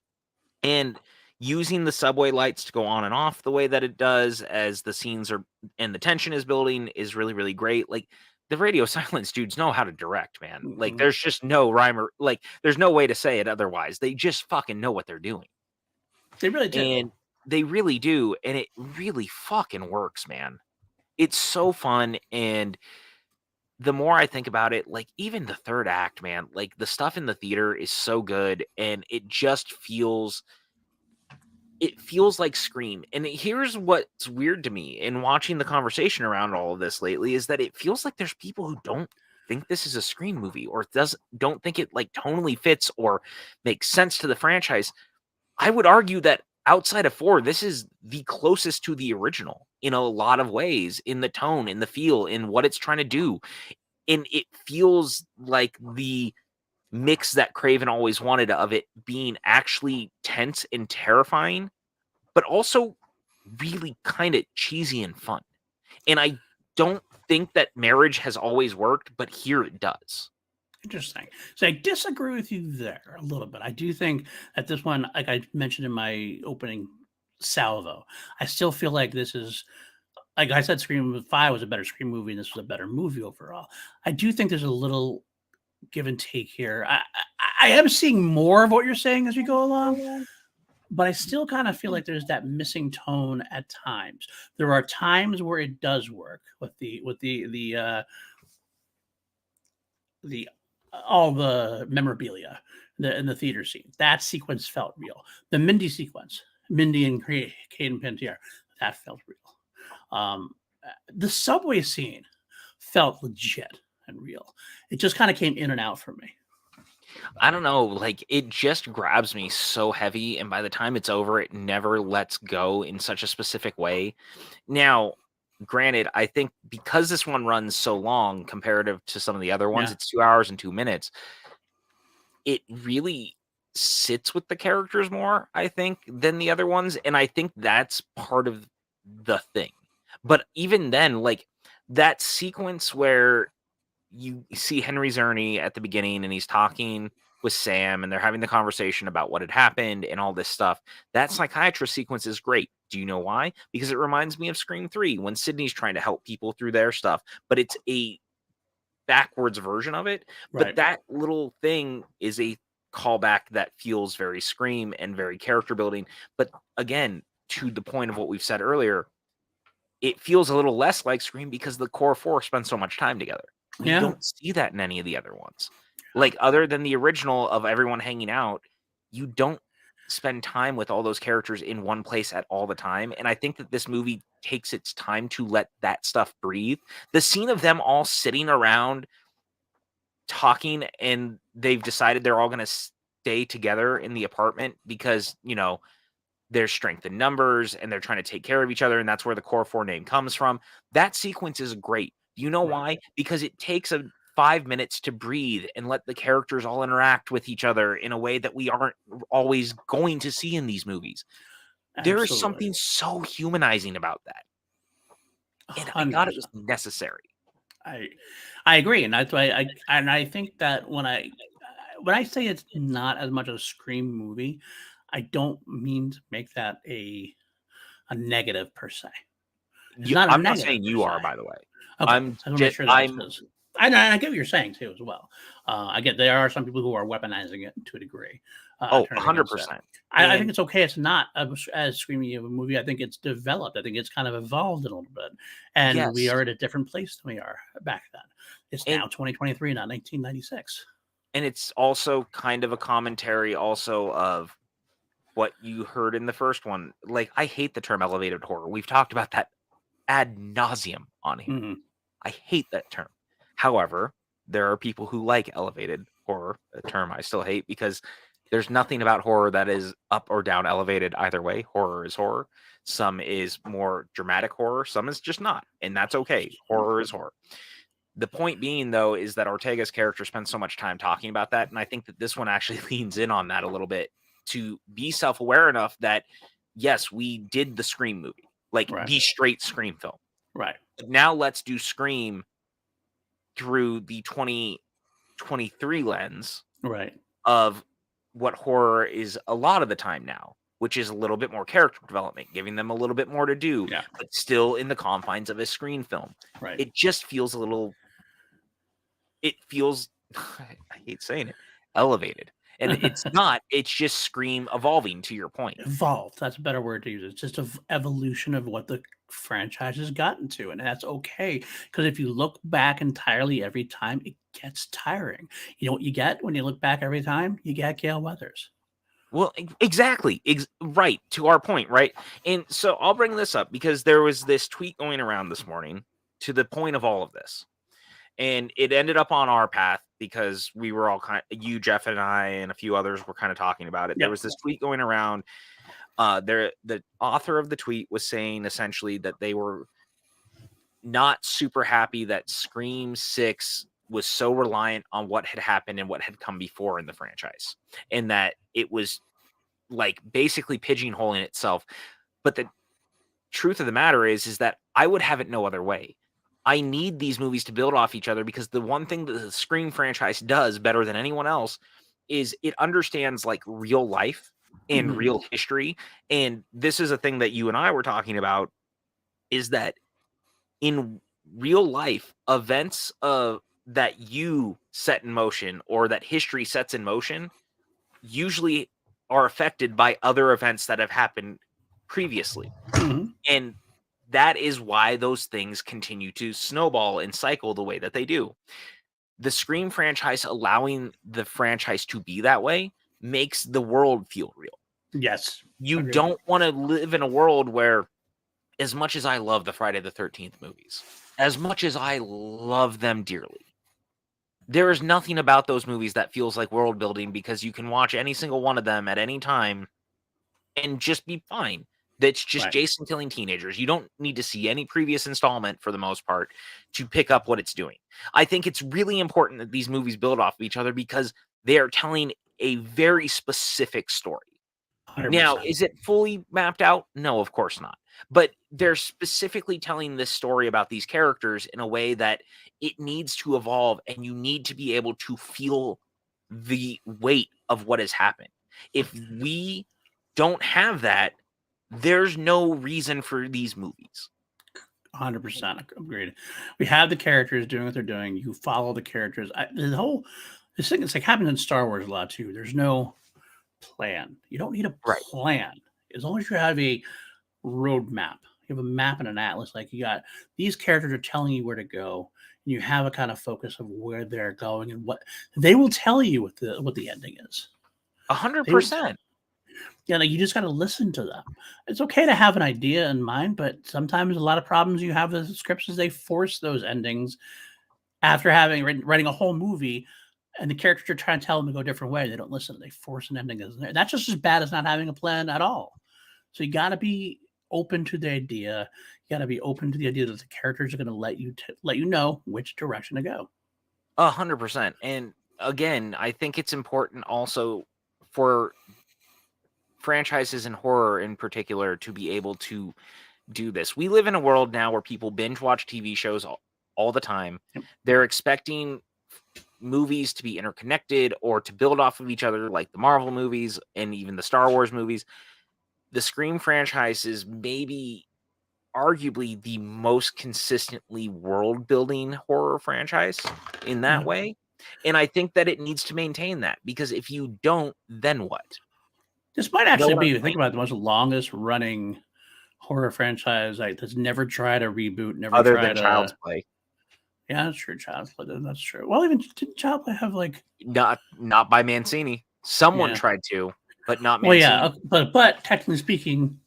And using the subway lights to go on and off the way that it does as the scenes are and the tension is building is really, really great. Like, the radio silence dudes know how to direct, man. Like, Mhm. there's just no rhyme or like there's no way to say it otherwise. They just fucking know what they're doing. They really do. And They really do, and it really fucking works, man. It's so fun, and the more I think about it, like, even the 3rd act, man, like, the stuff in the theater is so good, and it feels like Scream, and here's what's weird to me in watching the conversation around all of this lately is that it feels like there's people who don't think this is a Scream movie or don't think it, like, tonally fits or makes sense to the franchise. I would argue that outside of 4, this is the closest to the original in a lot of ways, in the tone, in the feel, in what it's trying to do, and it feels like the mix that Craven always wanted of it being actually tense and terrifying, but also really kinda cheesy and fun, and I don't think that marriage has always worked, but here it does. Interesting. So I disagree with you there a little bit. I do think that this one, like I mentioned in my opening salvo, I still feel like this is, like I said, Scream 5 was a better Scream movie, and this was a better movie overall. I do think there's a little give and take here. I am seeing more of what you're saying as we go along, but I still kind of feel like there's that missing tone at times. There are times where it does work with the all the memorabilia in the theater scene. That sequence felt real. The Mindy sequence, Mindy and Caden Pantier, that felt real. The subway scene felt legit and real. It just kind of came in and out for me. I don't know, like, it just grabs me so heavy, and by the time it's over, it never lets go in such a specific way. Now, granted, I think because this one runs so long comparative to some of the other ones, Yeah, it's 2 hours and 2 minutes, it really sits with the characters more, I think, than the other ones, and I think that's part of the thing. But even then, like, that sequence where you see Henry Czerny at the beginning and he's talking with Sam and they're having the conversation about what had happened and all this stuff. That psychiatrist sequence is great. Do you know why? Because it reminds me of Scream 3 when Sydney's trying to help people through their stuff, but it's a backwards version of it. But right. that little thing is a callback that feels very Scream and very character building. But again, to the point of what we've said earlier, it feels a little less like Scream because the core 4 spend so much time together. We Yeah. don't see that in any of the other ones. Like, other than the original of everyone hanging out, you don't spend time with all those characters in one place at all the time, and I think that this movie takes its time to let that stuff breathe. The scene of them all sitting around talking and they've decided they're all gonna stay together in the apartment because, there's strength in numbers and they're trying to take care of each other, and that's where the core 4 name comes from. That sequence is great. You know Right. why? Because it takes a 5 minutes to breathe and let the characters all interact with each other in a way that we aren't always going to see in these movies. There is Absolutely. something so humanizing about that, and I thought it was 100%. necessary. I I agree, and that's why I think that when I say it's not as much a Scream movie, I don't mean to make that a negative per se. It's not a I'm not negative saying per you are, se. by the way. Okay, I'm I want to make just sure that I'm because I get what you're saying too as well. I get there are some people who are weaponizing it to a degree, oh, turning against it. 100%. I think And it's okay. It's not as screamy of a movie. I think it's developed. I think it's kind of evolved a little bit, and we yes, are at a different place than we are back then. It's and now 2023, not 1996. and it's also kind of a commentary also of what you heard in the first one. Like, I hate the term elevated horror. We've talked about that ad nauseum on here. Mhm. I hate that term. However, there are people who like elevated horror, a term I still hate because there's nothing about horror that is up or down elevated either way. Horror is horror. Some is more dramatic horror, some is just not. And that's okay. Horror is horror. The point being, though, is that Ortega's character spends so much time talking about that. And I think that this one actually leans in on that a little bit to be self aware enough that, yes, we did the Scream movie, like Right, the straight Scream film. right, But now let's do Scream through the 2023 lens right. of what horror is a lot of the time now, which is a little bit more character development, giving them a little bit more to do, Yeah, but still in the confines of a screen film. right. It just feels a little, it feels, I hate saying it, elevated. And it's not, it's just Scream evolving, to your point. Evolved. That's a better word to use. It's just an evolution of what the franchise has gotten to, and that's okay. Because if you look back entirely every time, it gets tiring. You know what you get when you look back every time? You get Gale Weathers. Well, exactly. Right. To our point, right? And so I'll bring this up because there was this tweet going around this morning to the point of all of this. And it ended up on our path because we were all you, Jeff, and I, and a few others were kind of talking about it. There Yep. was this tweet going around. The author of the tweet was saying essentially that they were not super happy that Scream 6 was so reliant on what had happened and what had come before in the franchise, and that it was like basically pigeonholing itself. But the truth of the matter is that I would have it no other way. I need these movies to build off each other because the one thing that the Scream franchise does better than anyone else is it understands like real life and real history. And this is a thing that you and I were talking about, is that in real life, events that you set in motion or that history sets in motion usually are affected by other events that have happened previously. And that is why those things continue to snowball and cycle the way that they do. The Scream franchise, allowing the franchise to be that way, makes the world feel real. Yes. You don't want to live in a world where, as much as I love the Friday the 13th movies, as much as I love them dearly, there is nothing about those movies that feels like world building, because you can watch any single one of them at any time and just be fine. That's just Jason killing teenagers. You don't need to see any previous installment for the most part to pick up what it's doing. I think it's really important that these movies build off of each other because they are telling a very specific story. 100%. Now, is it fully mapped out? No, of course not. But they're specifically telling this story about these characters in a way that it needs to evolve, and you need to be able to feel the weight of what has happened. If we don't have that, there's no reason for these movies. 100% agreed. We have the characters doing what they're doing. You follow the characters. This thing, it's like happens in Star Wars a lot too. There's no plan. You don't need a plan. As long as you have a roadmap, you have a map and an atlas. Like you got these characters are telling you where to go, and you have a kind of focus of where they're going and what they will tell you what the ending is. 100%. Yeah, like you just got to listen to them. It's okay to have an idea in mind, but sometimes a lot of problems you have with the scripts is they force those endings after having writing a whole movie, and the characters are trying to tell them to go a different way. They don't listen. They force an ending. That's just as bad as not having a plan at all. So you got to be open to the idea. You got to be open to the idea that the characters are going to let you know which direction to go. 100%. And again, I think it's important also for franchises in horror in particular to be able to do this. We live in a world now where people binge watch TV shows all the time. Yep. They're expecting movies to be interconnected or to build off of each other, like the Marvel movies and even the Star Wars movies. The Scream franchise is maybe arguably the most consistently world building horror franchise in that way. And I think that it needs to maintain that, because if you don't, then what? This might actually be, think about it, the most longest running horror franchise that's never tried a reboot, never other tried than Child's Play. Yeah, that's true. Child's Play, that's true. Well, even didn't Child's Play have like not by Mancini? Someone tried to, but not Mancini. Well, yeah, but technically speaking,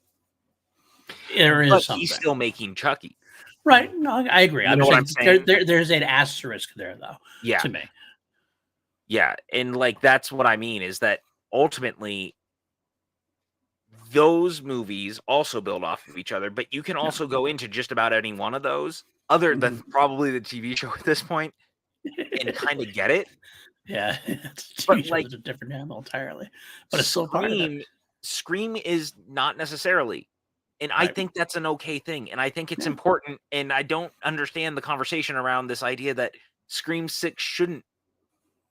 there is something. He's still making Chucky. Right. No, I agree. You know what I'm saying? There's an asterisk there, though. Yeah. To me. Yeah, and like that's what I mean, is that ultimately those movies also build off of each other, but you can also go into just about any one of those, other than probably the TV show at this point, and kind of get it. Yeah, but like it's a different animal entirely, but it's still part of it. Scream is not necessarily, and I think that's an okay thing, and I think it's important. And I don't understand the conversation around this idea that Scream 6 shouldn't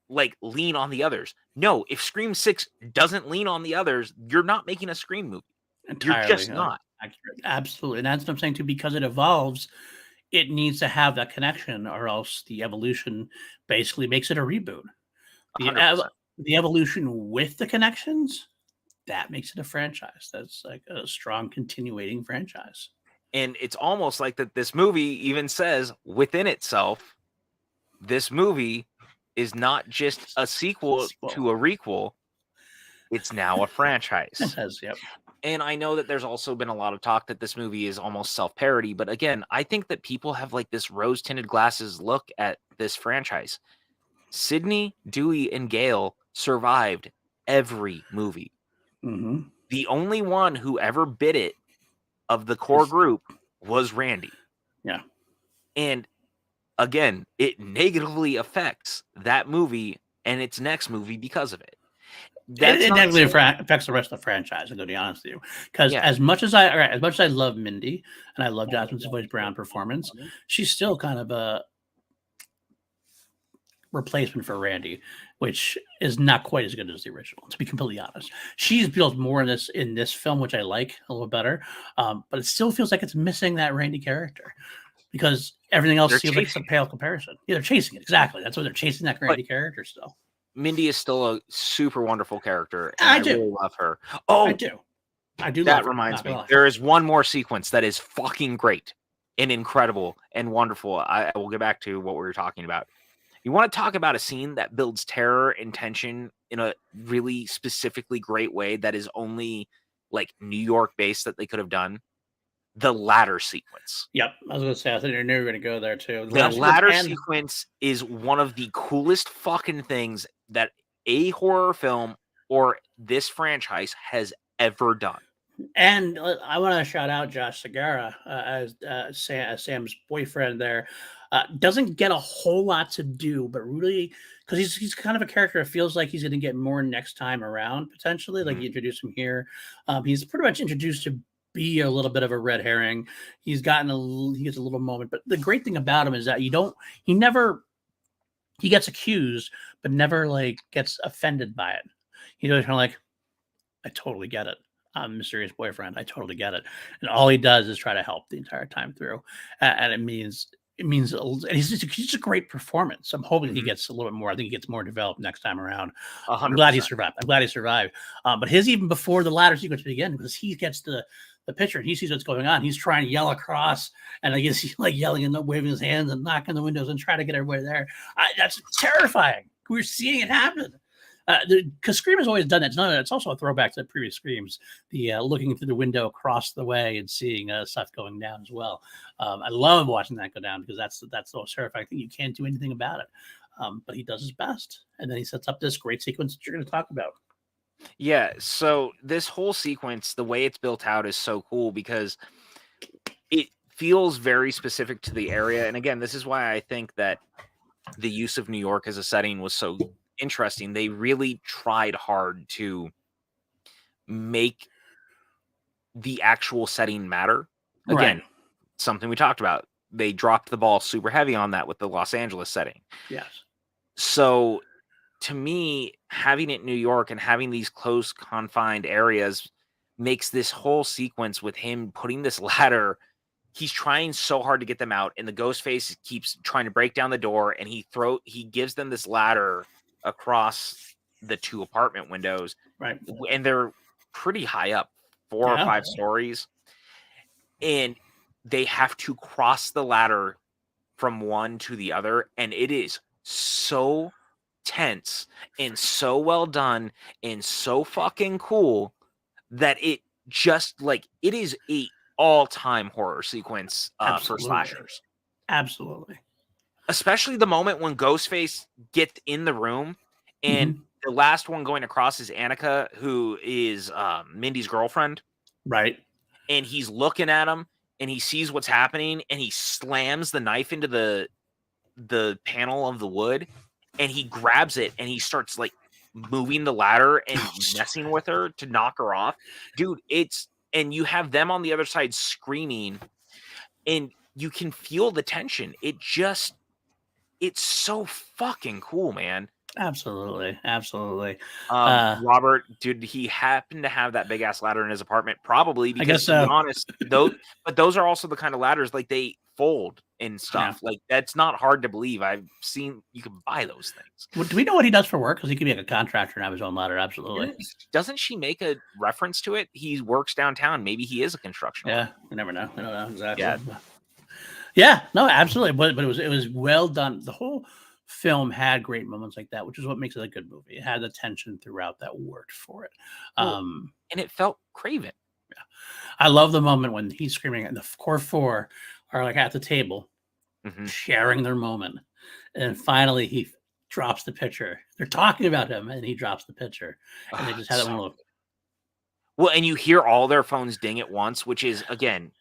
like lean on the others. No, if Scream 6 doesn't lean on the others, you're not making a Scream movie. Entirely, you're just not. Accurate. Absolutely. And that's what I'm saying too, because it evolves, it needs to have that connection, or else the evolution basically makes it a reboot. the evolution with the connections, that makes it a franchise. That's like a strong continuating franchise. And it's almost like that this movie even says within itself, this movie is not just a sequel to a requel, it's now a franchise. It has, yep. And I know that there's also been a lot of talk that this movie is almost self-parody, but again, I think that people have like this rose-tinted glasses look at this franchise. Sydney, Dewey, and Gale survived every movie. Mm-hmm. The only one who ever bit it of the core group was Randy. Yeah. And again, it negatively affects that movie and its next movie because of it. It negatively affects the rest of the franchise, I'm going to be honest with you. Because as much as I love Mindy and I love Jasmine Savoy Brown performance, she's still kind of a replacement for Randy, which is not quite as good as the original, to be completely honest. She's built more in this film, which I like a little better, but it still feels like it's missing that Randy character because everything else feels like it's a pale comparison. Yeah, they're chasing it. Exactly. That's what they're chasing, that Randy character still. Mindy is still a super wonderful character, and I do really love her. Oh, I do. That reminds me. There is one more sequence that is fucking great and incredible and wonderful. I will get back to what we were talking about. You want to talk about a scene that builds terror and tension in a really specifically great way that is only like New York based that they could have done? The ladder sequence. Yep. I was going to say, I think you knew you were going to go there too. The ladder sequence is one of the coolest fucking things that a horror film or this franchise has ever done. And I want to shout out Josh Segarra as Sam's boyfriend there. Doesn't get a whole lot to do, but really, because he's kind of a character that feels like he's going to get more next time around, potentially. Like you introduce him here. He's pretty much introduced to be a little bit of a red herring. He gets a little moment. But the great thing about him is that he gets accused, but never like gets offended by it. He's kind of like, I totally get it. I'm mysterious boyfriend. I totally get it. And all he does is try to help the entire time through. And it means, and he's just a great performance. I'm hoping he gets a little bit more. I think he gets more developed next time around. 100%. I'm glad he survived. But his, even before the ladder sequence begins, because he gets the picture and he sees what's going on. He's trying to yell across, and I guess he's like yelling and waving his hands and knocking the windows and trying to get everybody there. That's terrifying. We're seeing it happen. Because Scream has always done that. It's also a throwback to the previous Screams, the looking through the window across the way and seeing stuff going down as well. I love watching that go down because that's the most terrifying thing. You can't do anything about it, but he does his best, and then he sets up this great sequence that you're going to talk about. Yeah, so this whole sequence, the way it's built out is so cool because it feels very specific to the area. And again, this is why I think that the use of New York as a setting was so interesting. They really tried hard to make the actual setting matter. Again, something we talked about. They dropped the ball super heavy on that with the Los Angeles setting. Yes. So to me, having it in New York and having these close confined areas makes this whole sequence with him putting this ladder. He's trying so hard to get them out, and the ghost face keeps trying to break down the door, and he gives them this ladder across the two apartment windows. Right. And they're pretty high up, 4 or 5 stories. And they have to cross the ladder from one to the other, and it is so tense and so well done and so fucking cool that it just like it is a all-time horror sequence for slashers. Absolutely. Especially the moment when Ghostface gets in the room and the last one going across is Annika, who is Mindy's girlfriend. Right. And he's looking at him and he sees what's happening and he slams the knife into the panel of the wood and he grabs it and he starts like moving the ladder and messing with her to knock her off. Dude, and you have them on the other side screaming and you can feel the tension. It's so fucking cool, man. Absolutely. Robert, did he happen to have that big ass ladder in his apartment? Probably, because I guess to be honest, those are also the kind of ladders like they fold and stuff. Like, that's not hard to believe. I've seen you can buy those things. Well, do we know what he does for work? Because he could be like a contractor and have his own ladder. Absolutely. Doesn't she make a reference to it? He works downtown. Maybe he is a construction worker. You never know. I don't know exactly. Yeah. Yeah, no, absolutely. But it was well done. The whole film had great moments like that, which is what makes it a good movie. It had the tension throughout that worked for it. And it felt craven. Yeah. I love the moment when he's screaming and the core four are like at the table sharing their moment. And finally he drops the pitcher. They're talking about him and he drops the pitcher. And they just had that one look. Well, and you hear all their phones ding at once, which is, again,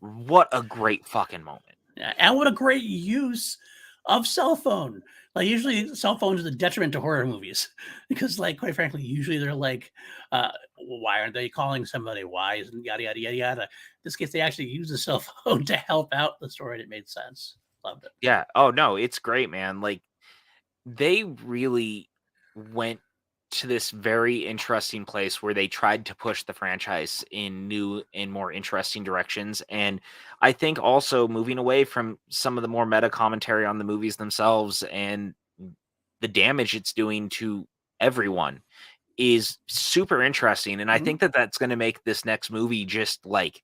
what a great fucking moment. Yeah, and what a great use of cell phone. Like, usually cell phones are the detriment to horror movies because, like, quite frankly, usually they're like, why aren't they calling somebody? Why isn't yada, yada, yada, yada. In this case, they actually use the cell phone to help out the story. It made sense. Loved it. Yeah. Oh, no, it's great, man. Like, they really went to this very interesting place where they tried to push the franchise in new and more interesting directions. And I think also moving away from some of the more meta commentary on the movies themselves and the damage it's doing to everyone is super interesting. And I think that that's going to make this next movie just like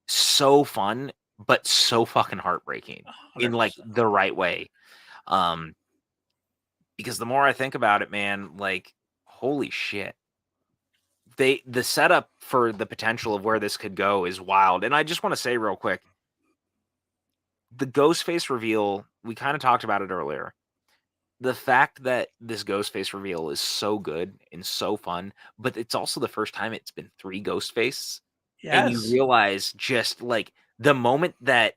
so fun, but so fucking heartbreaking 100%. In like the right way. Because the more I think about it, man, like, holy shit. The setup for the potential of where this could go is wild. And I just want to say real quick, the Ghostface reveal, we kind of talked about it earlier. The fact that this Ghostface reveal is so good and so fun, but it's also the first time it's been 3 Ghostface. Yes. And you realize just like the moment that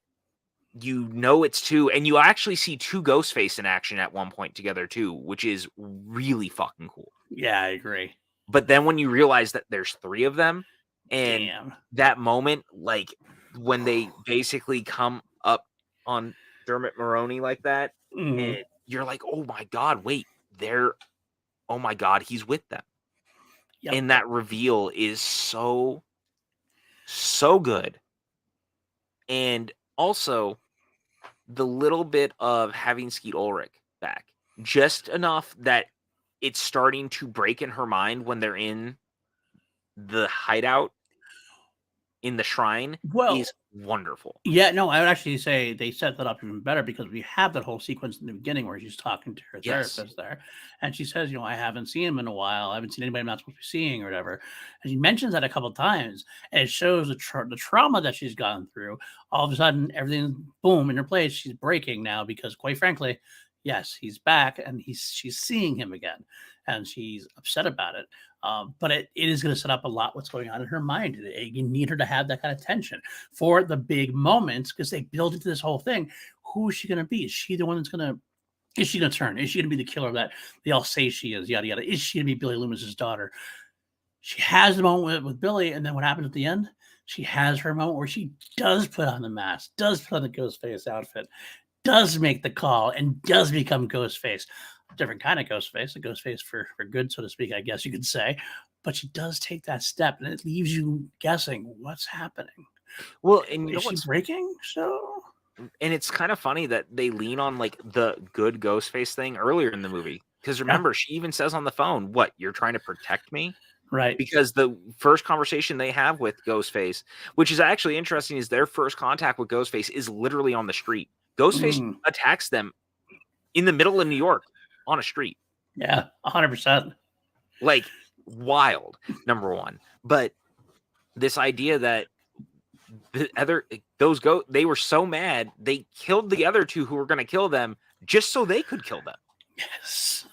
you know it's 2, and you actually see 2 Ghostface in action at one point together too, which is really fucking cool. Yeah, I agree. But then when you realize that there's 3 of them, and that moment, like when they basically come up on Dermot Mulroney like that, and you're like, oh my God, wait, oh my God, he's with them. Yep. And that reveal is so good. And also, the little bit of having Skeet Ulrich back, just enough that it's starting to break in her mind when they're in the hideout in the shrine is wonderful. Yeah, no, I would actually say they set that up even better because we have that whole sequence in the beginning where she's talking to her therapist there. And she says, I haven't seen him in a while. I haven't seen anybody I'm not supposed to be seeing or whatever. And she mentions that a couple of times. And it shows the trauma that she's gone through. All of a sudden, everything, boom, in her place. She's breaking now because, quite frankly, yes, he's back and she's seeing him again. And she's upset about it. But it is going to set up a lot what's going on in her mind. You need her to have that kind of tension for the big moments because they build into this whole thing. Who is she going to be? Is she the one that's going to, is she going to turn? Is she going to be the killer that they all say she is? Yada, yada. Is she going to be Billy Loomis's daughter? She has the moment with Billy. And then what happens at the end? She has her moment where she does put on the mask, does put on the Ghostface outfit, does make the call, and does become Ghostface. Different kind of Ghostface, a Ghostface for good, so to speak, I guess you could say. But she does take that step, and it leaves you guessing what's happening. Well, and is she breaking? So, and it's kind of funny that they lean on like the good Ghostface thing earlier in the movie because remember, she even says on the phone, "What, you're trying to protect me?" Right. Because the first conversation they have with Ghostface, which is actually interesting, is their first contact with Ghostface is literally on the street. Ghostface attacks them in the middle of New York. On a street. Yeah, 100%. Like, wild, number one. But this idea that they were so mad, they killed the other 2 who were going to kill them just so they could kill them. Yes.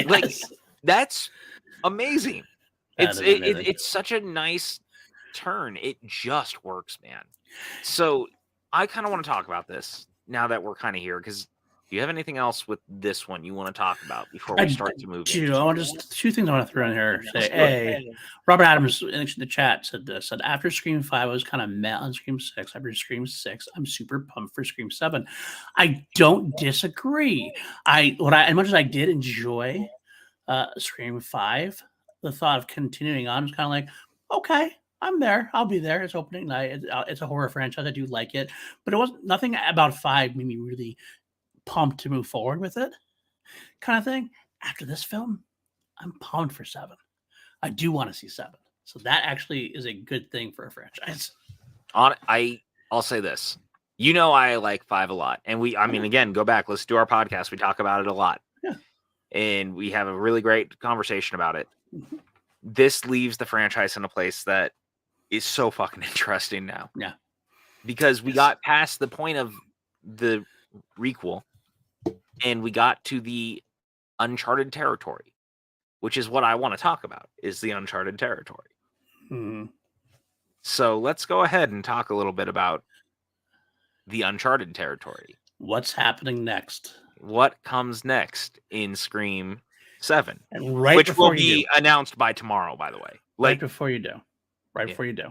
Like, that's amazing. It's such a nice turn. It just works, man. So I kind of want to talk about this now that we're kind of here because do you have anything else with this one you want to talk about before we start to move? I want just 2 things I want to throw in here. Say, Robert Adams in the chat said this. Said after Scream 5, I was kind of met on Scream 6. After Scream 6, I'm super pumped for Scream 7. I don't disagree. As much as I did enjoy Scream 5, the thought of continuing on was kind of like, okay, I'm there. I'll be there. It's opening night. It's a horror franchise. I do like it, but it wasn't nothing about 5 made me really pumped to move forward with it, kind of thing. After this film, I'm pumped for 7. I do want to see 7. So that actually is a good thing for a franchise. I'll say this. You know, I like 5 a lot, and again, go back, let's do our podcast. We talk about it a lot, Yeah. and we have a really great conversation about it. Mhm. This leaves the franchise in a place that is so fucking interesting now. Yeah. Because we Yes. got past the point of the requel, and we got to the uncharted territory, which is what I want to talk about, is the uncharted territory. Mhm. So let's go ahead and talk a little bit about the uncharted territory. What's happening next? What comes next in Scream 7? And right which before will you be do, announced by tomorrow, by the way. right before you do, Yeah.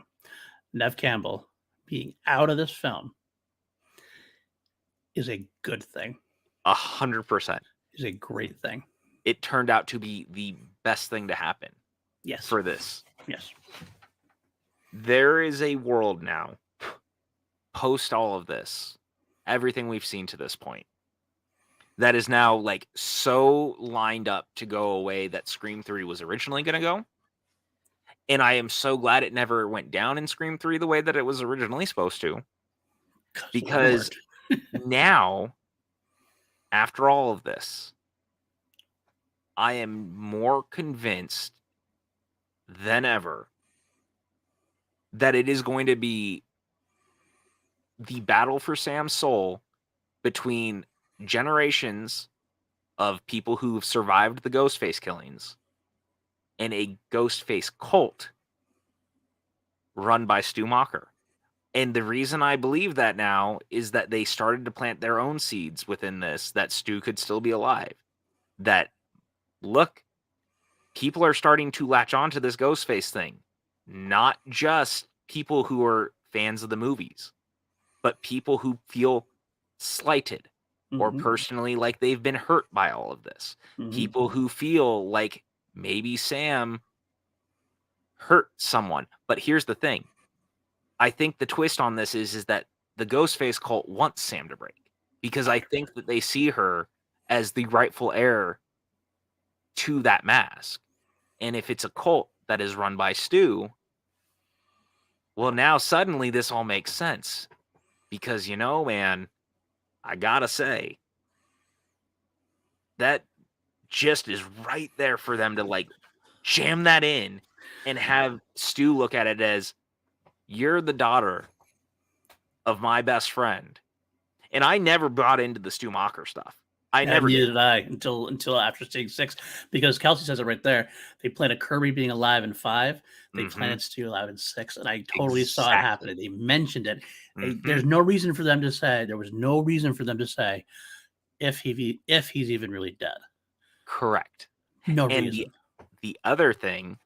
Nev Campbell being out of this film is a good thing. 100%. Is a great thing. It turned out to be the best thing to happen. Yes. For this. Yes. There is a world now, post all of this, everything we've seen to this point, that is now like so lined up to go away that Scream 3 was originally going to go. And I am so glad it never went down in Scream 3 the way that it was originally supposed to. Because now, after all of this, I am more convinced than ever that it is going to be the battle for Sam's soul between generations of people who've survived the Ghostface killings and a Ghostface cult run by Stu Macher. And the reason I believe that now is that they started to plant their own seeds within this, that Stu could still be alive. That, look, people are starting to latch on to this Ghostface thing. Not just people who are fans of the movies, but people who feel slighted or personally like they've been hurt by all of this. People who feel like maybe Sam hurt someone. But here's the thing. I think the twist on this is that the Ghostface cult wants Sam to break, because I think that they see her as the rightful heir to that mask. And if it's a cult that is run by Stu, well, now suddenly this all makes sense. Because, man, I gotta say, that just is right there for them to like jam that in and have Stu look at it as, you're the daughter of my best friend. And I never bought into the Stu Macher stuff. Neither did I until after seeing 6, because Kelsey says it right there. They planted Kirby being alive in 5. They planted Stu alive in 6, and I totally saw it happening. They mentioned it. There's no reason for them to say. There was no reason for them to say if he's even really dead. Correct. No reason. The other thing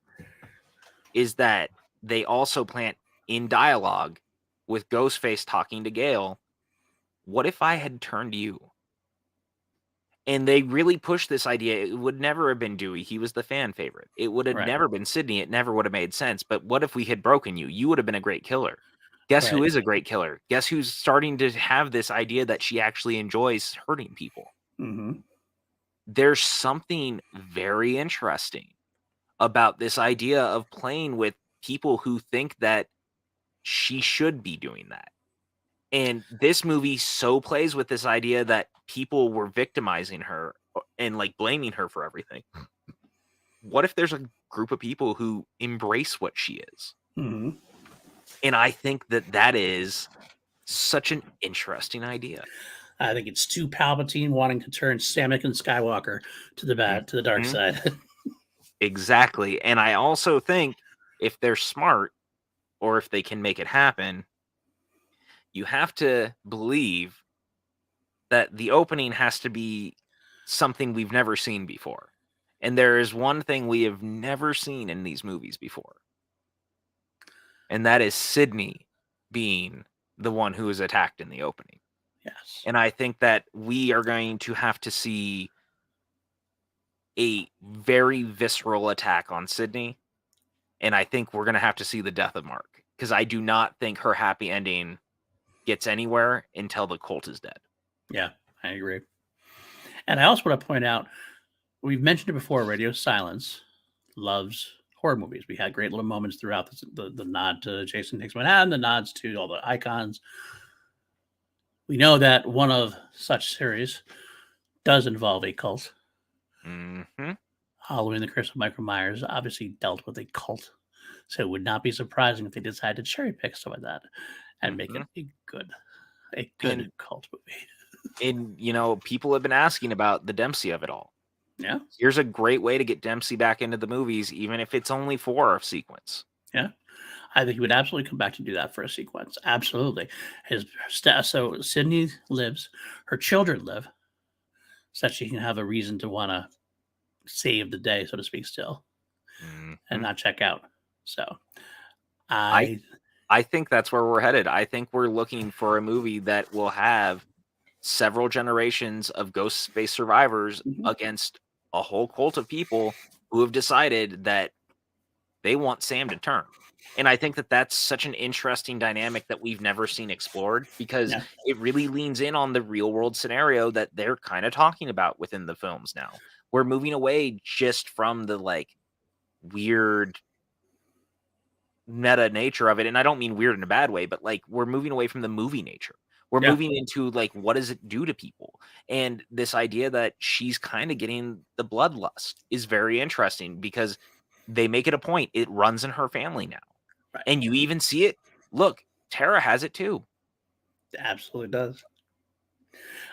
is that they also plant in dialogue with Ghostface talking to Gale, what if I had turned you? And they really pushed this idea. It would never have been Dewey. He was the fan favorite. It would have never been Sydney. It never would have made sense. But what if we had broken you? You would have been a great killer. Guess who is a great killer? Guess who's starting to have this idea that she actually enjoys hurting people? There's something very interesting about this idea of playing with people who think that she should be doing that. And this movie so plays with this idea that people were victimizing her and like blaming her for everything. What if there's a group of people who embrace what she is? And I think that is such an interesting idea. I think it's Stu Palpatine wanting to turn Anakin Skywalker to the dark side. Exactly. And I also think if they're smart, or if they can make it happen, you have to believe that the opening has to be something we've never seen before. And there is one thing we have never seen in these movies before. And that is Sydney being the one who is attacked in the opening. Yes. And I think that we are going to have to see a very visceral attack on Sydney. And I think we're going to have to see the death of Mark, because I do not think her happy ending gets anywhere until the cult is dead. Yeah, I agree. And I also want to point out, we've mentioned it before, Radio Silence loves horror movies. We had great little moments throughout the nod to Jason Takes Manhattan, the nods to all the icons. We know that one of such series does involve a cult. Mm-hmm. Halloween, the Curse of Michael Myers obviously dealt with a cult. So it would not be surprising if they decided to cherry pick some of that and make it a good And cult movie. And people have been asking about the Dempsey of it all. Yeah. Here's a great way to get Dempsey back into the movies, even if it's only for a sequence. Yeah. I think he would absolutely come back to do that for a sequence. Absolutely. So Sydney lives, her children live, so that she can have a reason to want to save the day, so to speak, still, and not check out. So I think that's where we're headed. I think we're looking for a movie that will have several generations of ghost space survivors against a whole cult of people who have decided that they want Sam to turn. And I think that that's such an interesting dynamic that we've never seen explored, because it really leans in on the real world scenario that they're kind of talking about within the films now. We're moving away just from the weird meta nature of it. And I don't mean weird in a bad way, but we're moving away from the movie nature. We're moving into what does it do to people? And this idea that she's kind of getting the bloodlust is very interesting, because they make it a point. It runs in her family now. Right. And you even see it. Look, Tara has it too. It absolutely does.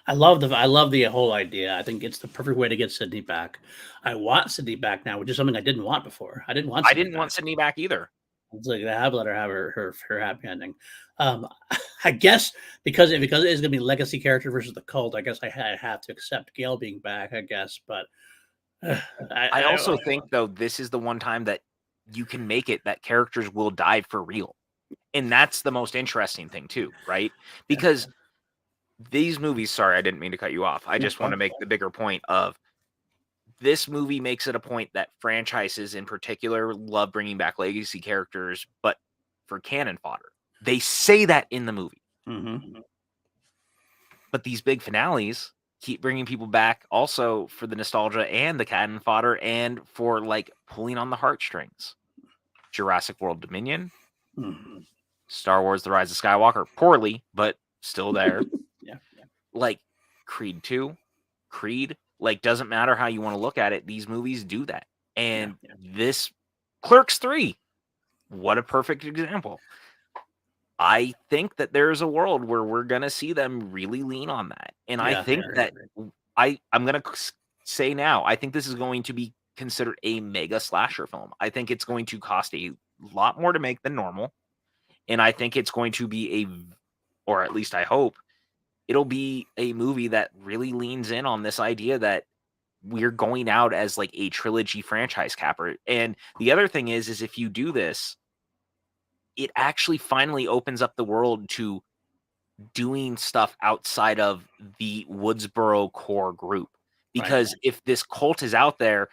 I love the whole idea. I think it's the perfect way to get Sydney back. I want Sydney back now, which is something I didn't want before. I didn't want Sydney back either. It's like I have let her have her happy ending. I guess because it is going to be legacy character versus the cult. I guess I have to accept Gail being back. I guess, but I also think though this is the one time that you can make it that characters will die for real, and that's the most interesting thing too, right? Because these movies. Sorry, I didn't mean to cut you off. I just want to make the bigger point of this movie makes it a point that franchises in particular love bringing back legacy characters, but for cannon fodder. They say that in the movie. But these big finales keep bringing people back also for the nostalgia and the cannon fodder and for pulling on the heartstrings. Jurassic World Dominion, Star Wars The Rise of Skywalker, poorly, but still there. Creed 2, Creed, doesn't matter how you want to look at it, these movies do that. And this Clerks 3, what a perfect example. I think that there's a world where we're going to see them really lean on that. And I think that I'm going to say now, I think this is going to be considered a mega slasher film. I think it's going to cost a lot more to make than normal. And I think it's going to be or at least I hope, it'll be a movie that really leans in on this idea that we're going out as a trilogy franchise capper. And the other thing is if you do this, it actually finally opens up the world to doing stuff outside of the Woodsboro core group. Because if this cult is out there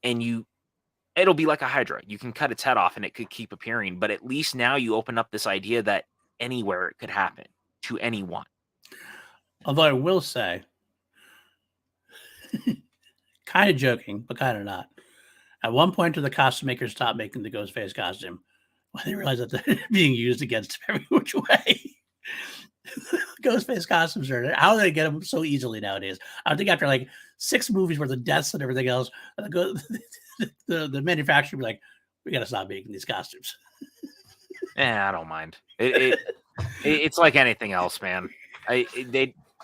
and it'll be like a Hydra. You can cut its head off and it could keep appearing. But at least now you open up this idea that anywhere it could happen to anyone. Although I will say, kind of joking, but kind of not. At one point, do the costume makers stop making the Ghostface costume when they realize that they're being used against him every which way? Ghostface costumes are how do they get them so easily nowadays? I think after 6 movies worth of deaths and everything else, the manufacturer will be like, we got to stop making these costumes. I don't mind. It's like anything else, man.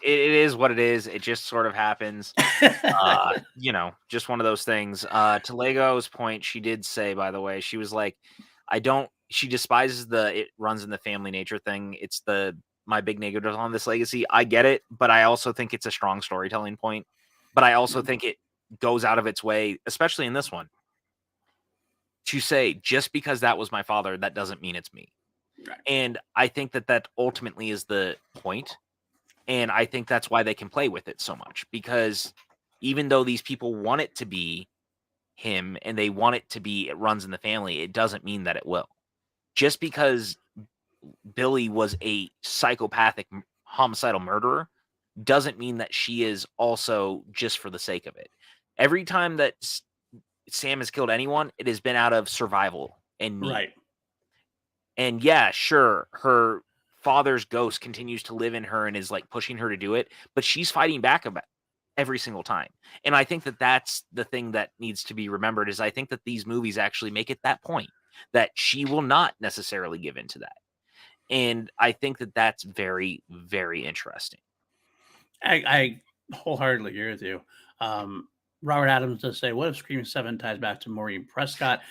It is what it is. It just sort of happens. Just one of those things. To Lego's point, she did say, by the way, she was like, she despises it runs in the family nature thing. It's my big negative on this legacy. I get it, but I also think it's a strong storytelling point. But I also think it goes out of its way, especially in this one, to say, just because that was my father, that doesn't mean it's me. Right. And I think that ultimately is the point. And I think that's why they can play with it so much, because even though these people want it to be him and they want it to be it runs in the family, it doesn't mean that it will. Just because Billy was a psychopathic homicidal murderer doesn't mean that she is also just for the sake of it. Every time that Sam has killed anyone, it has been out of survival and need. Right. And yeah, sure, her father's ghost continues to live in her and is like pushing her to do it, but she's fighting back about every single time. And I think that that's the thing that needs to be remembered is I think that these movies actually make it that point that she will not necessarily give into that. And I think that that's very, very interesting. I wholeheartedly agree with you. Robert Adams does say, "What if Scream 7 ties back to Maureen Prescott?"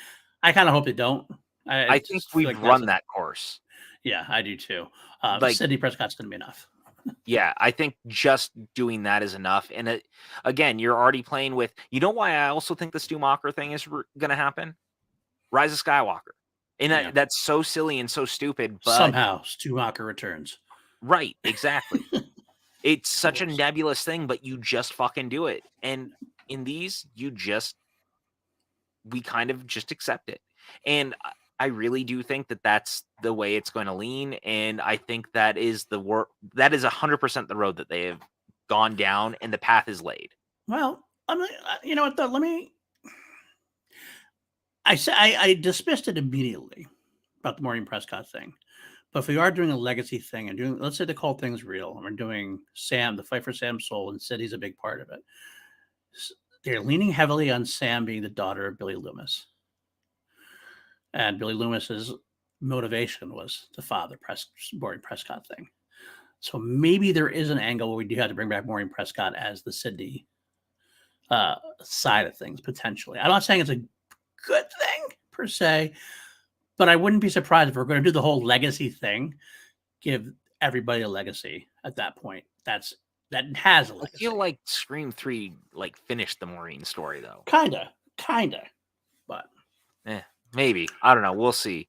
I kind of hope they don't. I think just feel we've like run that course. Yeah, I do too. Like, Sidney Prescott's going to be enough. yeah, I think just doing that is enough. And again, you're already playing with. You know why I also think the Stu Macher thing is going to happen? Rise of Skywalker, and Yeah. that's so silly and so stupid. But Somehow, Stu Macher returns. right, exactly. It's such a nebulous thing, but you just fucking do it. And in these, we kind of just accept it. And I really do think that that's the way it's going to lean. And I think that is that is 100% the road that they have gone down and the path is laid. Well, I mean, you know what, though? I dismissed it immediately about the Maureen Prescott thing. But if we are doing a legacy thing and doing, let's say the whole thing's real, and we're doing Sam, the fight for Sam's soul, and City's a big part of it. They're leaning heavily on Sam being the daughter of Billy Loomis. And Billy Loomis's motivation was the father Maureen Prescott thing. So maybe there is an angle where we do have to bring back Maureen Prescott as the Sidney side of things, potentially. I'm not saying it's a good thing per se, but I wouldn't be surprised if we're going to do the whole legacy thing, give everybody a legacy at that point. That has a legacy. I feel like Scream 3 like finished the Maureen story though. Kinda. But maybe. I don't know. We'll see.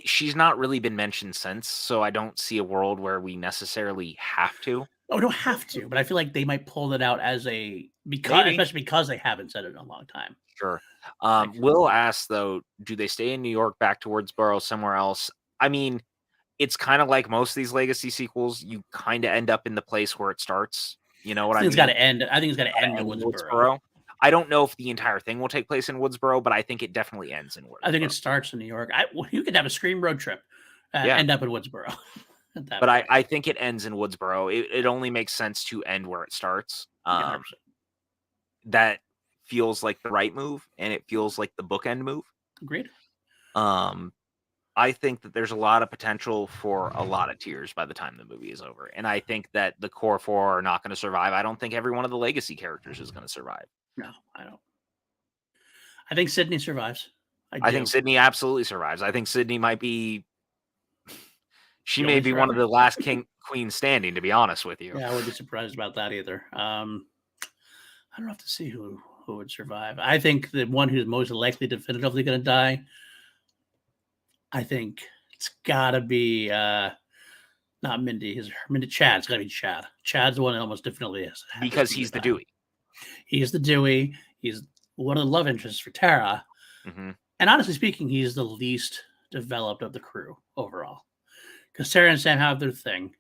She's not really been mentioned since, so I don't see a world where we necessarily have to. Oh, we don't have to, but I feel like they might pull it out as especially because they haven't said it in a long time. Sure. Will ask though, do they stay in New York, back to Woodsboro, somewhere else? I mean, it's kind of like most of these legacy sequels. You kind of end up in the place where it starts. You know what I mean? It's got to end. I think it's got to end in Woodsboro. I don't know if the entire thing will take place in Woodsboro, but I think it definitely ends in Woodsboro. I think it starts in New York. You could have a Scream road trip and end up in Woodsboro. But I think it ends in Woodsboro. It only makes sense to end where it starts. That feels like the right move, and it feels like the bookend move. Agreed. I think that there's a lot of potential for a lot of tears by the time the movie is over. And I think that the core four are not going to survive. I don't think every one of the legacy characters is going to survive. No, I don't. I think Sidney survives. I think Sidney absolutely survives. I think Sidney might be... She may be one of the last queen standing, to be honest with you. Yeah, I wouldn't be surprised about that either. I don't have to see who would survive. I think the one who's most likely definitively going to die, I think it's got to be not Mindy. Chad. It's got to be Chad. Chad's the one that almost definitely is. Because he's the Dewey. He's the Dewey. He's one of the love interests for Tara. Mm-hmm. And honestly speaking, he's the least developed of the crew overall. Because Tara and Sam have their thing.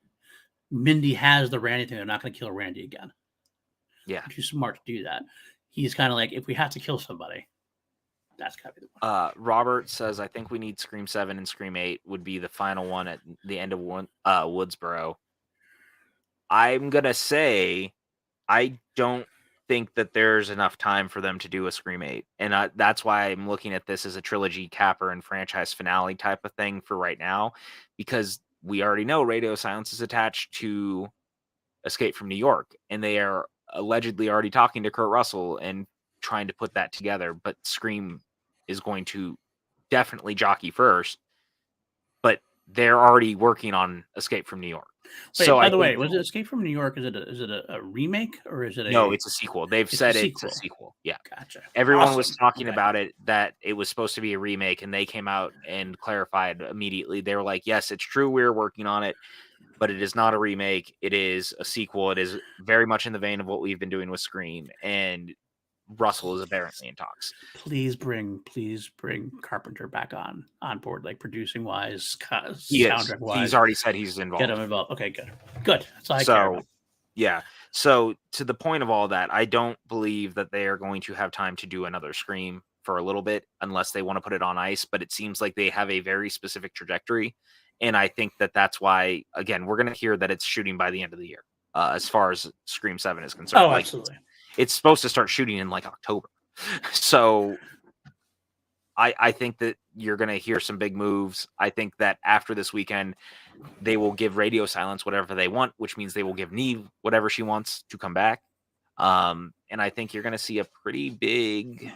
Mindy has the Randy thing. They're not going to kill Randy again. Yeah. Too smart to do that. He's kind of like, if we have to kill somebody, that's got to be the one. Robert says, I think we need Scream 7 and Scream 8 would be the final one at the end of Woodsboro. I'm going to say I don't think that there's enough time for them to do a Scream 8. And that's why I'm looking at this as a trilogy capper and franchise finale type of thing for right now, because we already know Radio Silence is attached to Escape from New York, and they are allegedly already talking to Kurt Russell and trying to put that together. But Scream is going to definitely jockey first, but they're already working on Escape from New York. Wait, so by the way, was it Escape from New York? Is it a remake or is it No, it's a sequel. They've said it's a sequel. Yeah. Gotcha. Everyone was talking about it, that it was supposed to be a remake, and they came out and clarified immediately. They were like, yes, it's true, we're working on it, but it is not a remake. It is a sequel. It is very much in the vein of what we've been doing with Scream. And Russell is apparently in talks. Please bring Carpenter back on board, like producing wise, He soundtrack wise. He's already said he's Get involved. him involved. Okay, good. That's all I care about. Yeah. So to the point of all that, I don't believe that they are going to have time to do another Scream for a little bit unless they want to put it on ice. But it seems like they have a very specific trajectory. And I think that that's why, again, we're going to hear that it's shooting by the end of the year as far as Scream 7 is concerned. Oh, absolutely. It's supposed to start shooting in like October. So I think that you're going to hear some big moves. I think that after this weekend, they will give Radio Silence whatever they want, which means they will give Neve whatever she wants to come back. And I think you're going to see a pretty big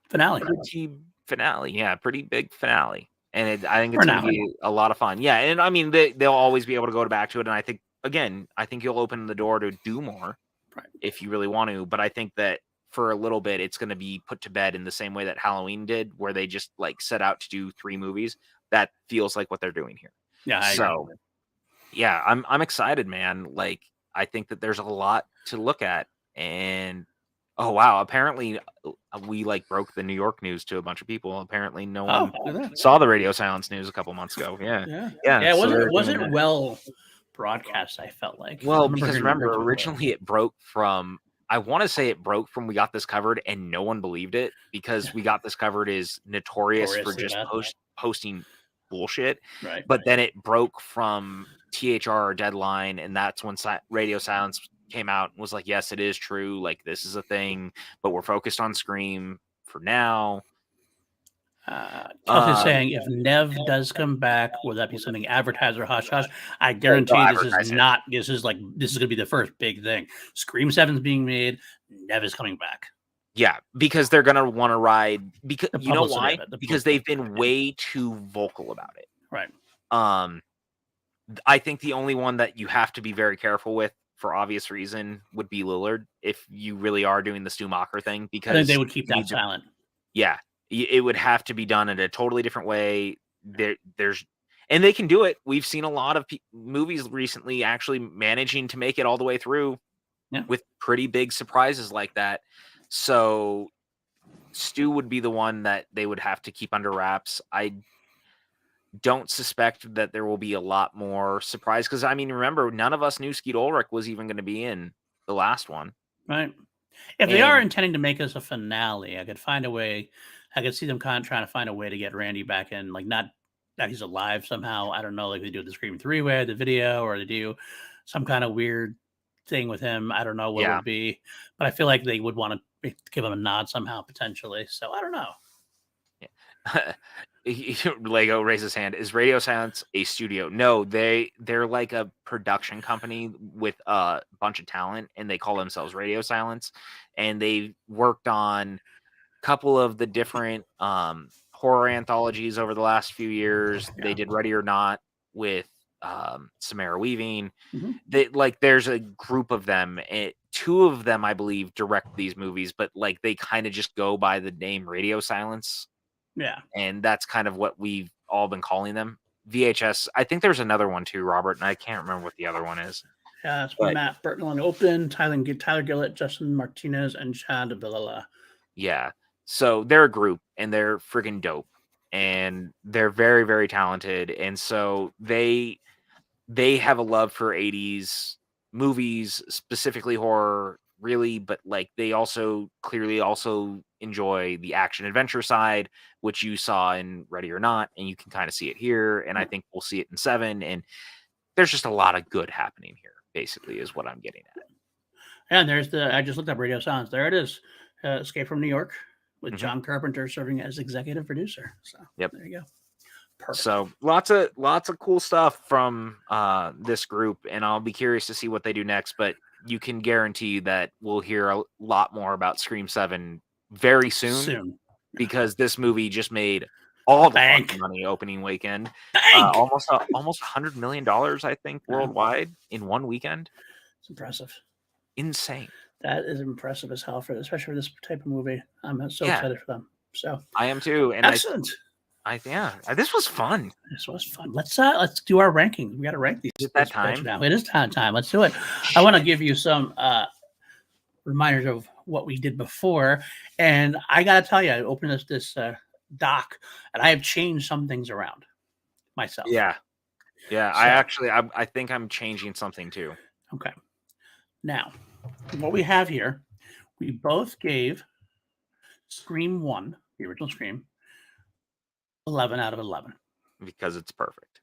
finale. Yeah, pretty big finale. And I think it's going to be a lot of fun. Yeah, and I mean, they'll always be able to go back to it. And I think, again, you'll open the door to do more if you really want to. But I think that for a little bit, it's going to be put to bed in the same way that Halloween did, where they just like set out to do 3 movies. That feels like what they're doing here. Yeah. Yeah, I'm excited, man. Like, I think that there's a lot to look at. And oh wow, apparently we like broke the New York news to a bunch of people. Apparently no one saw the Radio Silence news a couple months ago. Yeah. It wasn't well broadcast, I felt like. Well, because remember, originally it broke from, I want to say it broke from We Got This Covered, and no one believed it because We Got This Covered is notorious for just posting bullshit. Right. But then it broke from THR or Deadline, and that's when Radio Silence came out and was like, yes, it is true. Like, this is a thing, but we're focused on Scream for now. Kelsey's saying if Nev does come back, will that be something advertiser hush hush? I guarantee this is going to be the first big thing. Scream 7's being made. Nev is coming back. Yeah, because they're going to want to ride. Because you know why? Because they've been way too vocal about it. Right. I think the only one that you have to be very careful with, for obvious reason, would be Lillard. If you really are doing the Stu Macher thing, because I think they would keep that silent. Yeah. It would have to be done in a totally different way. And they can do it. We've seen a lot of movies recently actually managing to make it all the way through with pretty big surprises like that. So Stu would be the one that they would have to keep under wraps. I don't suspect that there will be a lot more surprise because, I mean, remember, none of us knew Skeet Ulrich was even going to be in the last one. Right. If they are intending to make this a finale, I could find a way. I could see them kind of trying to find a way to get Randy back in, like not that he's alive somehow. I don't know, like they do the Scream 3-way, the video, or they do some kind of weird thing with him. I don't know what it would be, but I feel like they would want to give him a nod somehow, potentially. So I don't know. Yeah. Lego raises hand. Is Radio Silence a studio? No, they're like a production company with a bunch of talent, and they call themselves Radio Silence. And they worked on couple of the different horror anthologies over the last few years. They did Ready or Not with Samara Weaving. There's a group of them. 2 of them, I believe, direct these movies, but like they kind of just go by the name Radio Silence. Yeah. And that's kind of what we've all been calling them. VHS. I think there's another one too, Robert, and I can't remember what the other one is. Yeah, it's Matt Burton on Open, Tyler Gillett, Justin Martinez, and Chad Villala. Yeah. So they're a group and they're freaking dope and they're very, very talented. And so they have a love for 80s movies, specifically horror, really, but like they also clearly also enjoy the action adventure side, which you saw in Ready or Not, and you can kind of see it here. And I think we'll see it in 7. And there's just a lot of good happening here, basically, is what I'm getting at. And there's I just looked up Radio Silence. There it is. Escape from New York. With John Carpenter serving as executive producer. So there you go. Perfect. So lots of cool stuff from this group, and I'll be curious to see what they do next. But you can guarantee that we'll hear a lot more about Scream 7 very soon. Because this movie just made all the fucking money opening weekend. Almost $100 million, I think, worldwide in one weekend. It's impressive. Insane. That is impressive as hell especially for this type of movie. I'm so excited for them. So I am too. And excellent. This was fun. This was fun. Let's do our ranking. We got to rank these. Is it that time? Now. It is time. Let's do it. I want to give you some reminders of what we did before, and I gotta tell you, I opened this doc, and I have changed some things around myself. Yeah. Yeah. So I think I'm changing something too. okay, now what we have here, we both gave Scream 1, the original Scream, 11 out of 11. Because it's perfect.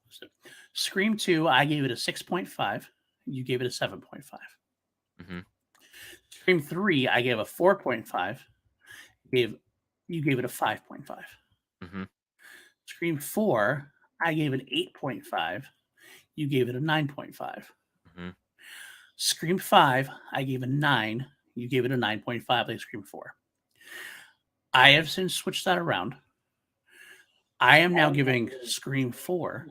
So, Scream 2, I gave it a 6.5. You gave it a 7.5. Mm-hmm. Scream 3, I gave a 4.5. You gave it a 5.5. Mm-hmm. Scream 4, I gave it 8.5. You gave it a 9.5. Mm-hmm. Scream 5, I gave a 9. You gave it a 9.5 like Scream 4. I have since switched that around. I am now giving Scream 4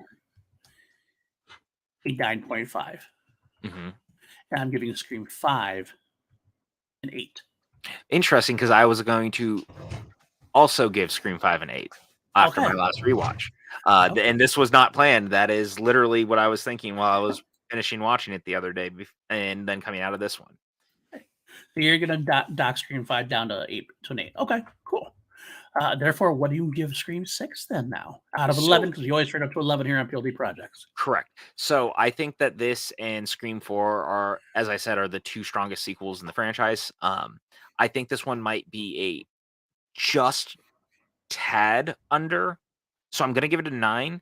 a 9.5. Mm-hmm. And I'm giving Scream 5 an 8. Interesting, because I was going to also give Scream 5 an 8 after my last rewatch. And this was not planned. That is literally what I was thinking while I was finishing watching it the other day and then coming out of this one. So you're going to dock Scream 5 down to an 8. Okay, cool. Therefore, what do you give Scream 6 then now? Out of 11, because you always turn up to 11 here on PLD Projects. Correct. So I think that this and Scream 4 are, as I said, are the two strongest sequels in the franchise. I think this one might be a just tad under. So I'm going to give it a 9.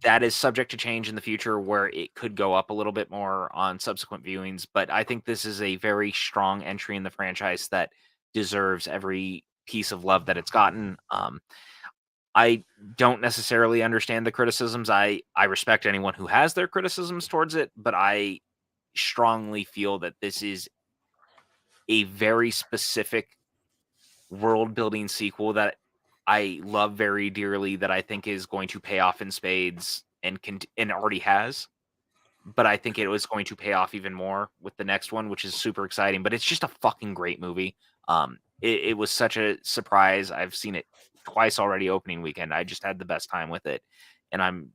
That is subject to change in the future where it could go up a little bit more on subsequent viewings. But I think this is a very strong entry in the franchise that deserves every piece of love that it's gotten. I don't necessarily understand the criticisms. I respect anyone who has their criticisms towards it, but I strongly feel that this is a very specific world building sequel that I love very dearly, that I think is going to pay off in spades and already has. But I think it was going to pay off even more with the next one, which is super exciting. But it's just a fucking great movie. It was such a surprise. I've seen it twice already opening weekend. I just had the best time with it, and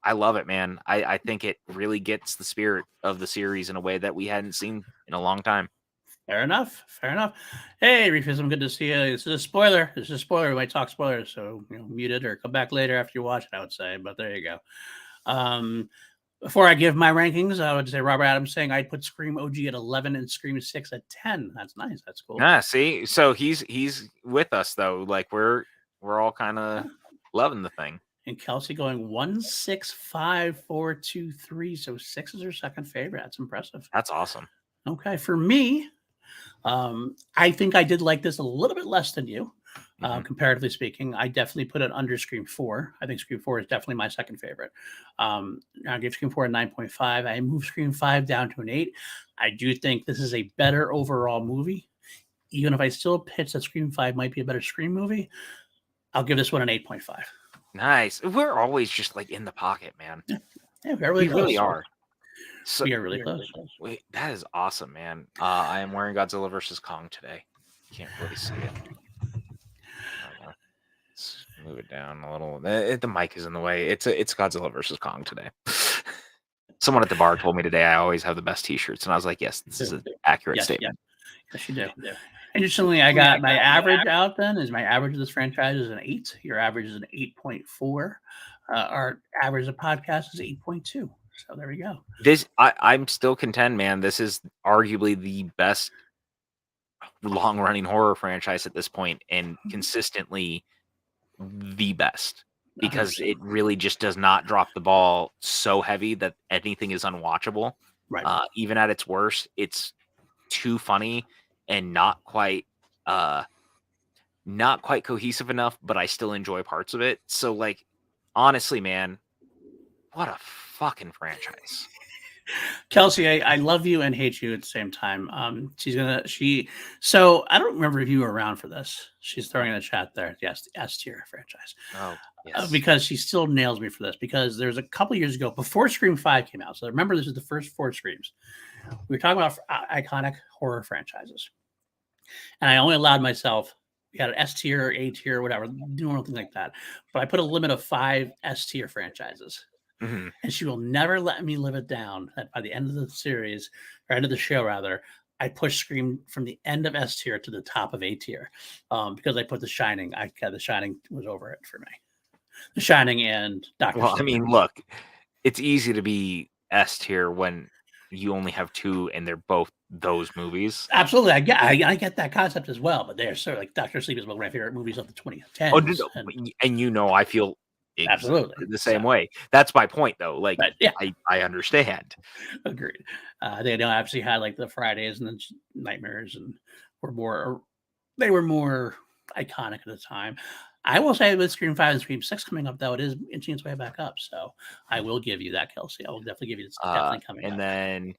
I love it, man. I think it really gets the spirit of the series in a way that we hadn't seen in a long time. Fair enough. Fair enough. Hey, Refism, good to see you. This is a spoiler. This is a spoiler. We might talk spoilers, so mute it or come back later after you watch it, I would say. But there you go. Before I give my rankings, I would say Robert Adams saying I'd put Scream OG at 11 and Scream 6 at 10. That's nice. That's cool. Yeah, see? So he's with us though. Like we're all kind of loving the thing. And Kelsey going 1, 6, 5, 4, 2, 3. So 6 is her second favorite. That's impressive. That's awesome. Okay. For me, I think I did like this a little bit less than you, comparatively speaking. I definitely put it under Scream 4. I think Scream 4 is definitely my second favorite. I gave Scream 4 a 9.5. I moved Scream 5 down to an 8. I do think this is a better overall movie. Even if I still pitch that Scream 5 might be a better Scream movie, I'll give this one an 8.5. Nice. We're always just like in the pocket, man. Yeah, we really are. So, we are really close. Wait, that is awesome, man. I am wearing Godzilla vs. Kong today. Can't really see it. Let's move it down a little. The mic is in the way. It's Godzilla vs. Kong today. Someone at the bar told me today I always have the best T-shirts, and I was like, yes, this is an accurate statement. Yes, you do. Interestingly, I got my average out then. My average of this franchise is an 8. Your average is an 8.4. Our average of podcast is 8.2. So there we go. I'm still content, man. This is arguably the best long-running horror franchise at this point, and consistently the best, because 100%. it really just does not drop the ball so heavy that anything is unwatchable. Right. Even at its worst, it's too funny and not quite cohesive enough, but I still enjoy parts of it. So like, honestly, man, what a fucking franchise. Kelsey, I love you and hate you at the same time. So I don't remember if you were around for this. She's throwing in the chat there. Yes, the S tier franchise. Oh, yes. Because she still nails me for this, because there's a couple years ago before Scream 5 came out. So remember, this is the first 4 Screams. We were talking about iconic horror franchises. And I only allowed myself, we had an S tier, A tier, whatever, doing things like that. But I put a limit of 5 S tier franchises. Mm-hmm. And she will never let me live it down that by the end of the series, or end of the show rather, I pushed Scream from the end of S tier to the top of A tier because I put The Shining. The Shining was over it for me. The Shining and Doctor Well, I Sleep. mean, look, it's easy to be S tier when you only have two and they're both those movies. Absolutely, I get that concept as well, but they're sort of like Doctor Sleep is one of my favorite movies of the Oh, no, 2010s, no, and and I feel absolutely. exactly the So, same way. That's my point, though. Like, but yeah, I understand. agreed. They don't obviously had like the Fridays and the Nightmares, and were more they were more iconic at the time. I will say with Scream 5 and Scream 6 coming up, though, it is inching its way back up. So I will give you that, Kelsey. I will definitely give you it's definitely coming And up. then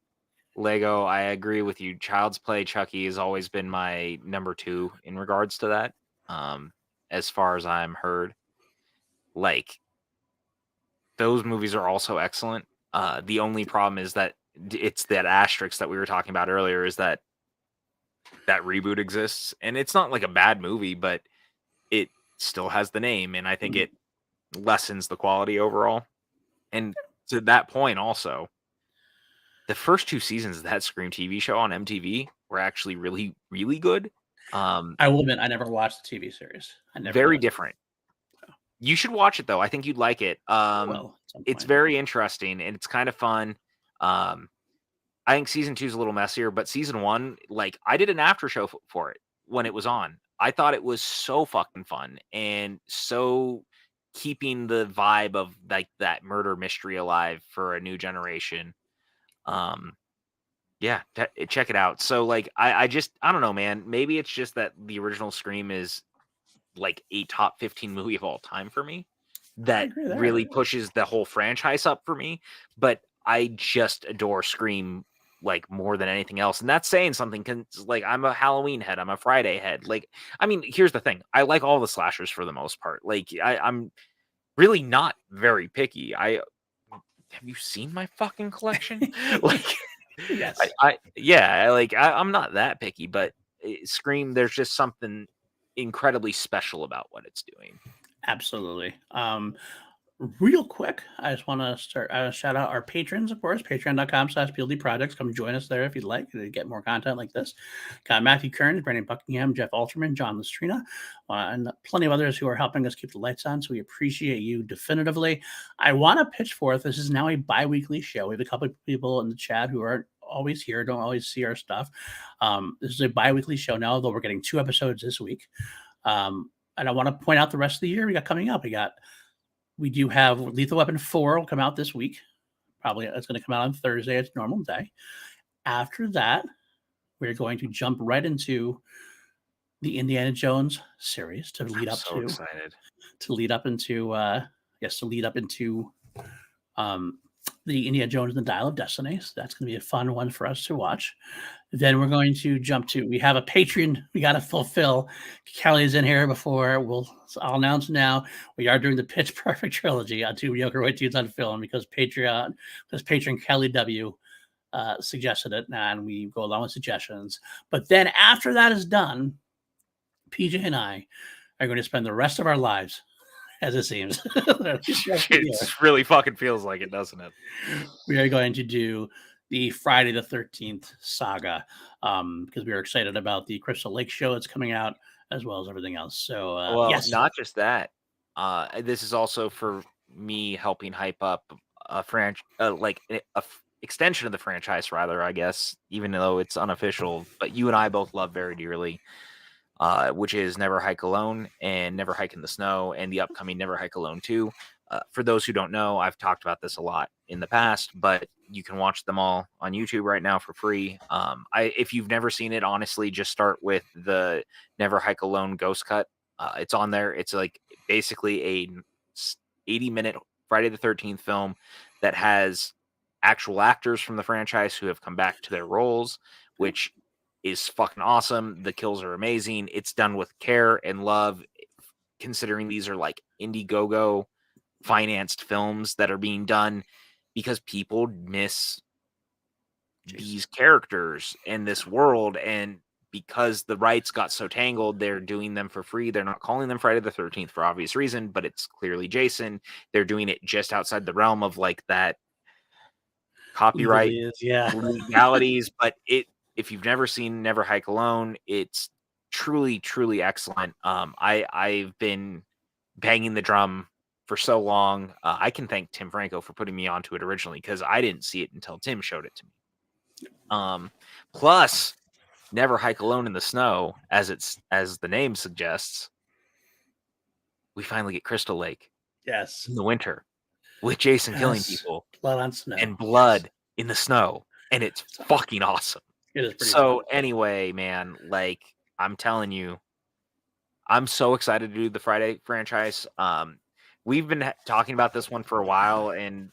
Lego, I agree with you. Child's Play Chucky has always been my number 2 in regards to that. Um, as far as I'm heard, like those movies are also excellent. The only problem is that it's that asterisk that we were talking about earlier is that reboot exists, and it's not like a bad movie, but it still has the name, and I think Mhm. it lessens the quality overall. And to that point, also, the first 2 seasons of that Scream TV show on MTV were actually really, really good. I will admit, I never watched the TV series. I never Very did. different. You should watch it though. I think you'd like it. I will at some It's point. very interesting and it's kind of fun. Um, I think season 2 is a little messier, but season 1, like I did an after show for it when it was on. I thought it was so fucking fun and so keeping the vibe of like that murder mystery alive for a new generation. Um, yeah, check it out. So like I don't know, man. Maybe it's just that the original Scream is like a top 15 movie of all time for me I that agree there. really pushes the whole franchise up for me, but I just adore Scream like more than anything else. And that's saying something cuz like I'm a Halloween head, I'm a Friday head. Like I mean, here's the thing. I like all the slashers for the most part. Like I'm really not very picky. I have you seen my fucking collection? Like Yes, I'm not that picky, but Scream, there's just something incredibly special about what it's doing. absolutely. Real quick, I just want to shout out our patrons, of course, patreon.com/PLD Projects. Come join us there if you'd like to get more content like this. Got Matthew Kearns, Brandon Buckingham, Jeff Alterman, John Lustrina, and plenty of others who are helping us keep the lights on. So we appreciate you definitively. I want to pitch forth, this is now a bi-weekly show. We have a couple of people in the chat who aren't always here, don't always see our stuff. This is a bi-weekly show now, though we're getting 2 episodes this week. And I want to point out the rest of the year we got coming up. We do have Lethal Weapon 4 will come out this week. Probably it's going to come out on Thursday. It's normal day. After that, we're going to jump right into the Indiana Jones series to lead I'm up so excited. to lead up into the Indiana Jones and the Dial of Destiny. So that's going to be a fun one for us to watch. Then we're going to jump to, we have a Patreon we got to fulfill. Kelly's in here before. I'll announce now, we are doing the Pitch Perfect trilogy on Two Mediocre White Dudes on Film because patron Kelly W suggested it, and we go along with suggestions. But then after that is done, PJ and I are going to spend the rest of our lives, as it seems, It really fucking feels like it, doesn't it? we are going to do the Friday the 13th saga because we are excited about the Crystal Lake show that's coming out as well as everything else. So, Well, yes. not just that. This is also for me helping hype up a extension of the franchise, rather, I guess, even though it's unofficial. But you and I both love very dearly, which is Never Hike Alone and Never Hike in the Snow, and the upcoming Never Hike Alone 2. For those who don't know, I've talked about this a lot in the past, but you can watch them all on YouTube right now for free. If you've never seen it, honestly, just start with the Never Hike Alone Ghost Cut. It's on there. It's like basically a 80-minute Friday the 13th film that has actual actors from the franchise who have come back to their roles, which is fucking awesome. The kills are amazing. It's done with care and love, considering these are like Indiegogo financed films that are being done because people miss these characters in this world, and because the rights got so tangled, they're doing them for free. They're not calling them Friday the 13th for obvious reason, but it's clearly Jason. They're doing it just outside the realm of like that copyright Legalese, yeah. legalities, but if you've never seen Never Hike Alone, it's truly, truly excellent. I've been banging the drum for so long. I can thank Tim Franco for putting me onto it originally because I didn't see it until Tim showed it to me. Plus, Never Hike Alone in the Snow, as the name suggests, we finally get Crystal Lake Yes. in the winter with Jason killing Yes. people Blood on snow. and blood in the snow, and it's fucking awesome. It is pretty So fun. anyway, man, like I'm telling you, I'm so excited to do the Friday franchise. We've been talking about this one for a while, and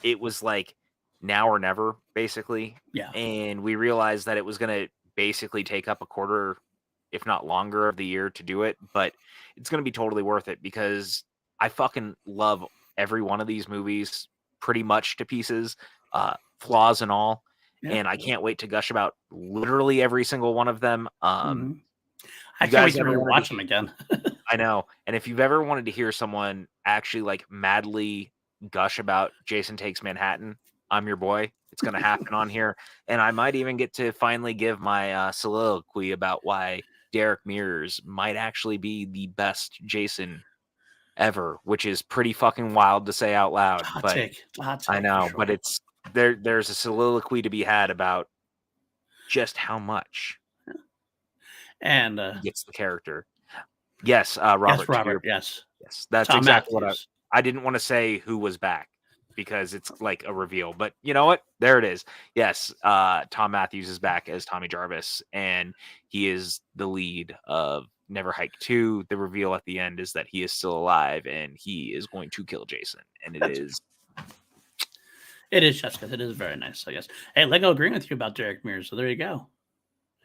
it was like now or never, basically. Yeah. And we realized that it was going to basically take up a quarter, if not longer, of the year to do it. But it's going to be totally worth it because I fucking love every one of these movies pretty much to pieces, flaws and all. Yeah. And I can't wait to gush about literally every single one of them. Mhm. I you can't wait guys to ever wanted rewatch to- them again. I know. And if you've ever wanted to hear someone actually like madly gush about Jason Takes Manhattan, I'm your boy. It's going to happen on here. And I might even get to finally give my soliloquy about why Derek Mears might actually be the best Jason ever, which is pretty fucking wild to say out loud. Hot But take. It's a hot take. I know, for sure. but it's there's a soliloquy to be had about just how much And he gets the character. Yes, Robert. yes, Robert. Yes. Yes, that's Tom exactly Matthews. I didn't want to say who was back because it's like a reveal, but you know what? There it is. Yes, Tom Matthews is back as Tommy Jarvis, and he is the lead of Never Hike 2. The reveal at the end is that he is still alive and he is going to kill Jason, and it is. It is Jessica. It is very nice, I guess. Hey, Lego agreeing with you about Derek Mears, so there you go.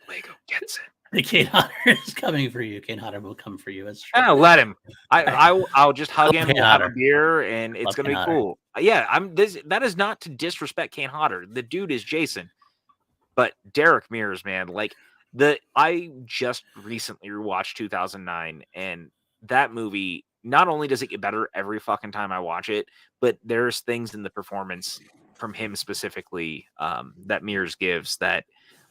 Lego gets it. The Kane Hodder is coming for you. Kane Hodder will come for you. It's true. Oh, let him. I'll just hug him. Kane We'll have a Hodder. beer, and it's Love gonna Kane be Hodder. cool. Yeah, that is not to disrespect Kane Hodder. The dude is Jason, but Derek Mears, man, like I just recently rewatched 2009, and that movie. Not only does it get better every fucking time I watch it, but there's things in the performance from him specifically that Mears gives that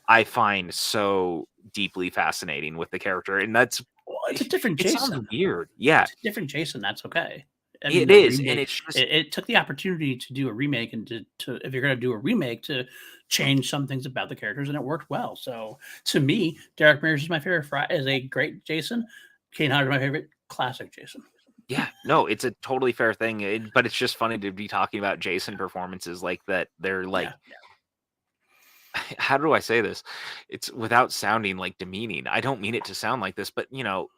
I find so deeply fascinating with the character, and that's Well, it's a different it Jason. sounds weird. Yeah, It's a different Jason. That's okay. I it the is, and remake- it's just it took the opportunity to do a remake and to if you're going to do a remake to change some things about the characters, and it worked well. So to me, Derek Mears is my favorite. Is a great Jason. Kane Hodder is my favorite classic Jason. yeah, no, it's a totally fair thing, but it's just funny to be talking about Jason performances like that. They're like, how do I say this? It's without sounding like demeaning. I don't mean it to sound like this, but you know,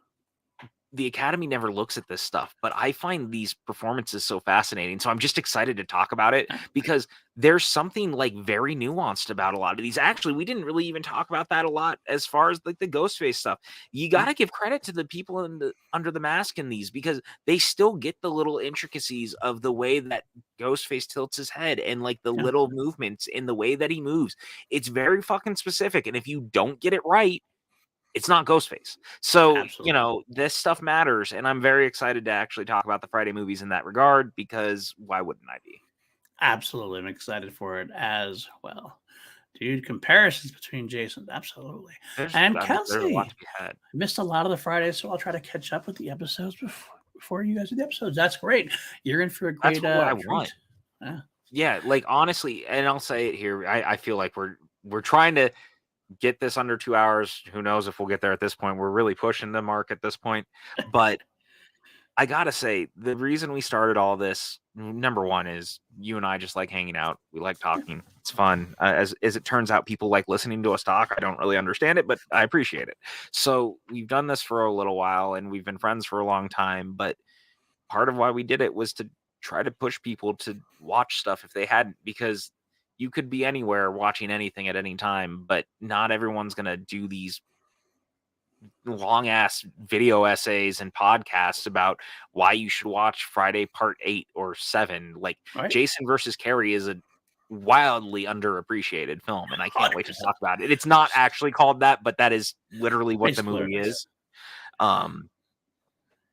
the Academy never looks at this stuff, but I find these performances so fascinating. So I'm just excited to talk about it because there's something like very nuanced about a lot of these. Actually, we didn't really even talk about that a lot as far as like the Ghostface stuff. You got to give credit to the people under the mask in these because they still get the little intricacies of the way that Ghostface tilts his head and like the little movements in the way that he moves. It's very fucking specific. And if you don't get it right, it's not Ghostface. So, Absolutely. you know, this stuff matters. And I'm very excited to actually talk about the Friday movies in that regard because why wouldn't I be? Absolutely. I'm excited for it as well. Dude, comparisons between Jasons. Absolutely. And There's a lot Kelsey, to be had. I missed a lot of the Fridays, so I'll try to catch up with the episodes before you guys do the episodes. That's great. You're in for a great That's what I treat. want. Yeah. Yeah, like honestly, and I'll say it here. I feel like we're trying to get this under 2 hours. Who knows if we'll get there at this point? We're really pushing the mark at this point. But I gotta say, the reason we started all this, number one, is you and I just like hanging out. We like talking. It's fun. As it turns out, people like listening to us talk. I don't really understand it, but I appreciate it. So we've done this for a little while, and we've been friends for a long time. But part of why we did it was to try to push people to watch stuff if they hadn't, because you could be anywhere watching anything at any time, but not everyone's going to do these long ass video essays and podcasts about why you should watch Friday Part 8 or 7. Like Right? Jason versus Carrie is a wildly underappreciated film, and I can't wait to 100%. talk about it. It's not actually called that, but that is literally what Basically the what movie it is.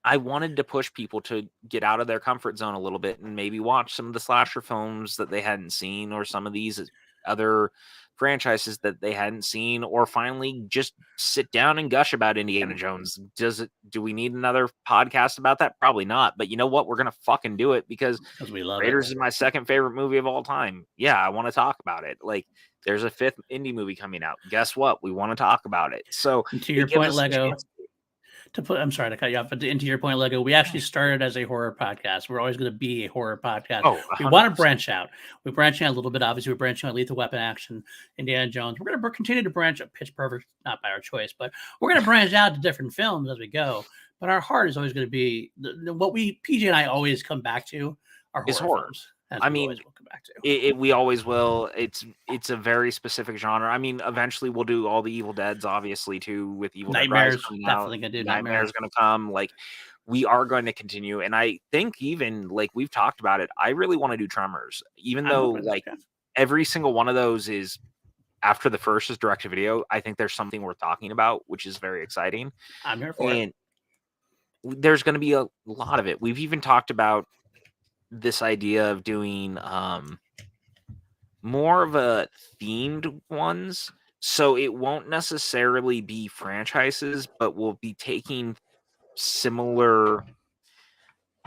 I wanted to push people to get out of their comfort zone a little bit and maybe watch some of the slasher films that they hadn't seen, or some of these other franchises that they hadn't seen, or finally just sit down and gush about Indiana Jones. Do we need another podcast about that? Probably not. But you know what? We're gonna fucking do it because we love Raiders it. is my second favorite movie of all time. Yeah, I want to talk about it. Like, there's a fifth indie movie coming out. Guess what? We want to talk about it. So and to your point, Lego. I'm sorry to cut you off, but into your point, Lego, we actually started as a horror podcast. We're always going to be a horror podcast. Oh, we want to branch out. We're branching out a little bit. Obviously, we're branching out Lethal Weapon action, Indiana Jones. We're going to continue to branch out Pitch Perfect, not by our choice, but we're going to branch out to different films as we go. But our heart is always going to be what PJ and I always come back to are horror films. I mean, will come back to. We always will. It's a very specific genre. I mean, eventually we'll do all the Evil Deads, obviously, too, with Evil Nightmares. Dead Rise Definitely gonna do Nightmares going to come. Like, we are going to continue, and I think even like we've talked about it. I really want to do Tremors, even though like every single one of those is after the first is direct to video. I think there's something worth talking about, which is very exciting. I'm here for it. There's going to be a lot of it. We've even talked about this idea of doing more of a themed ones, so it won't necessarily be franchises, but we'll be taking similar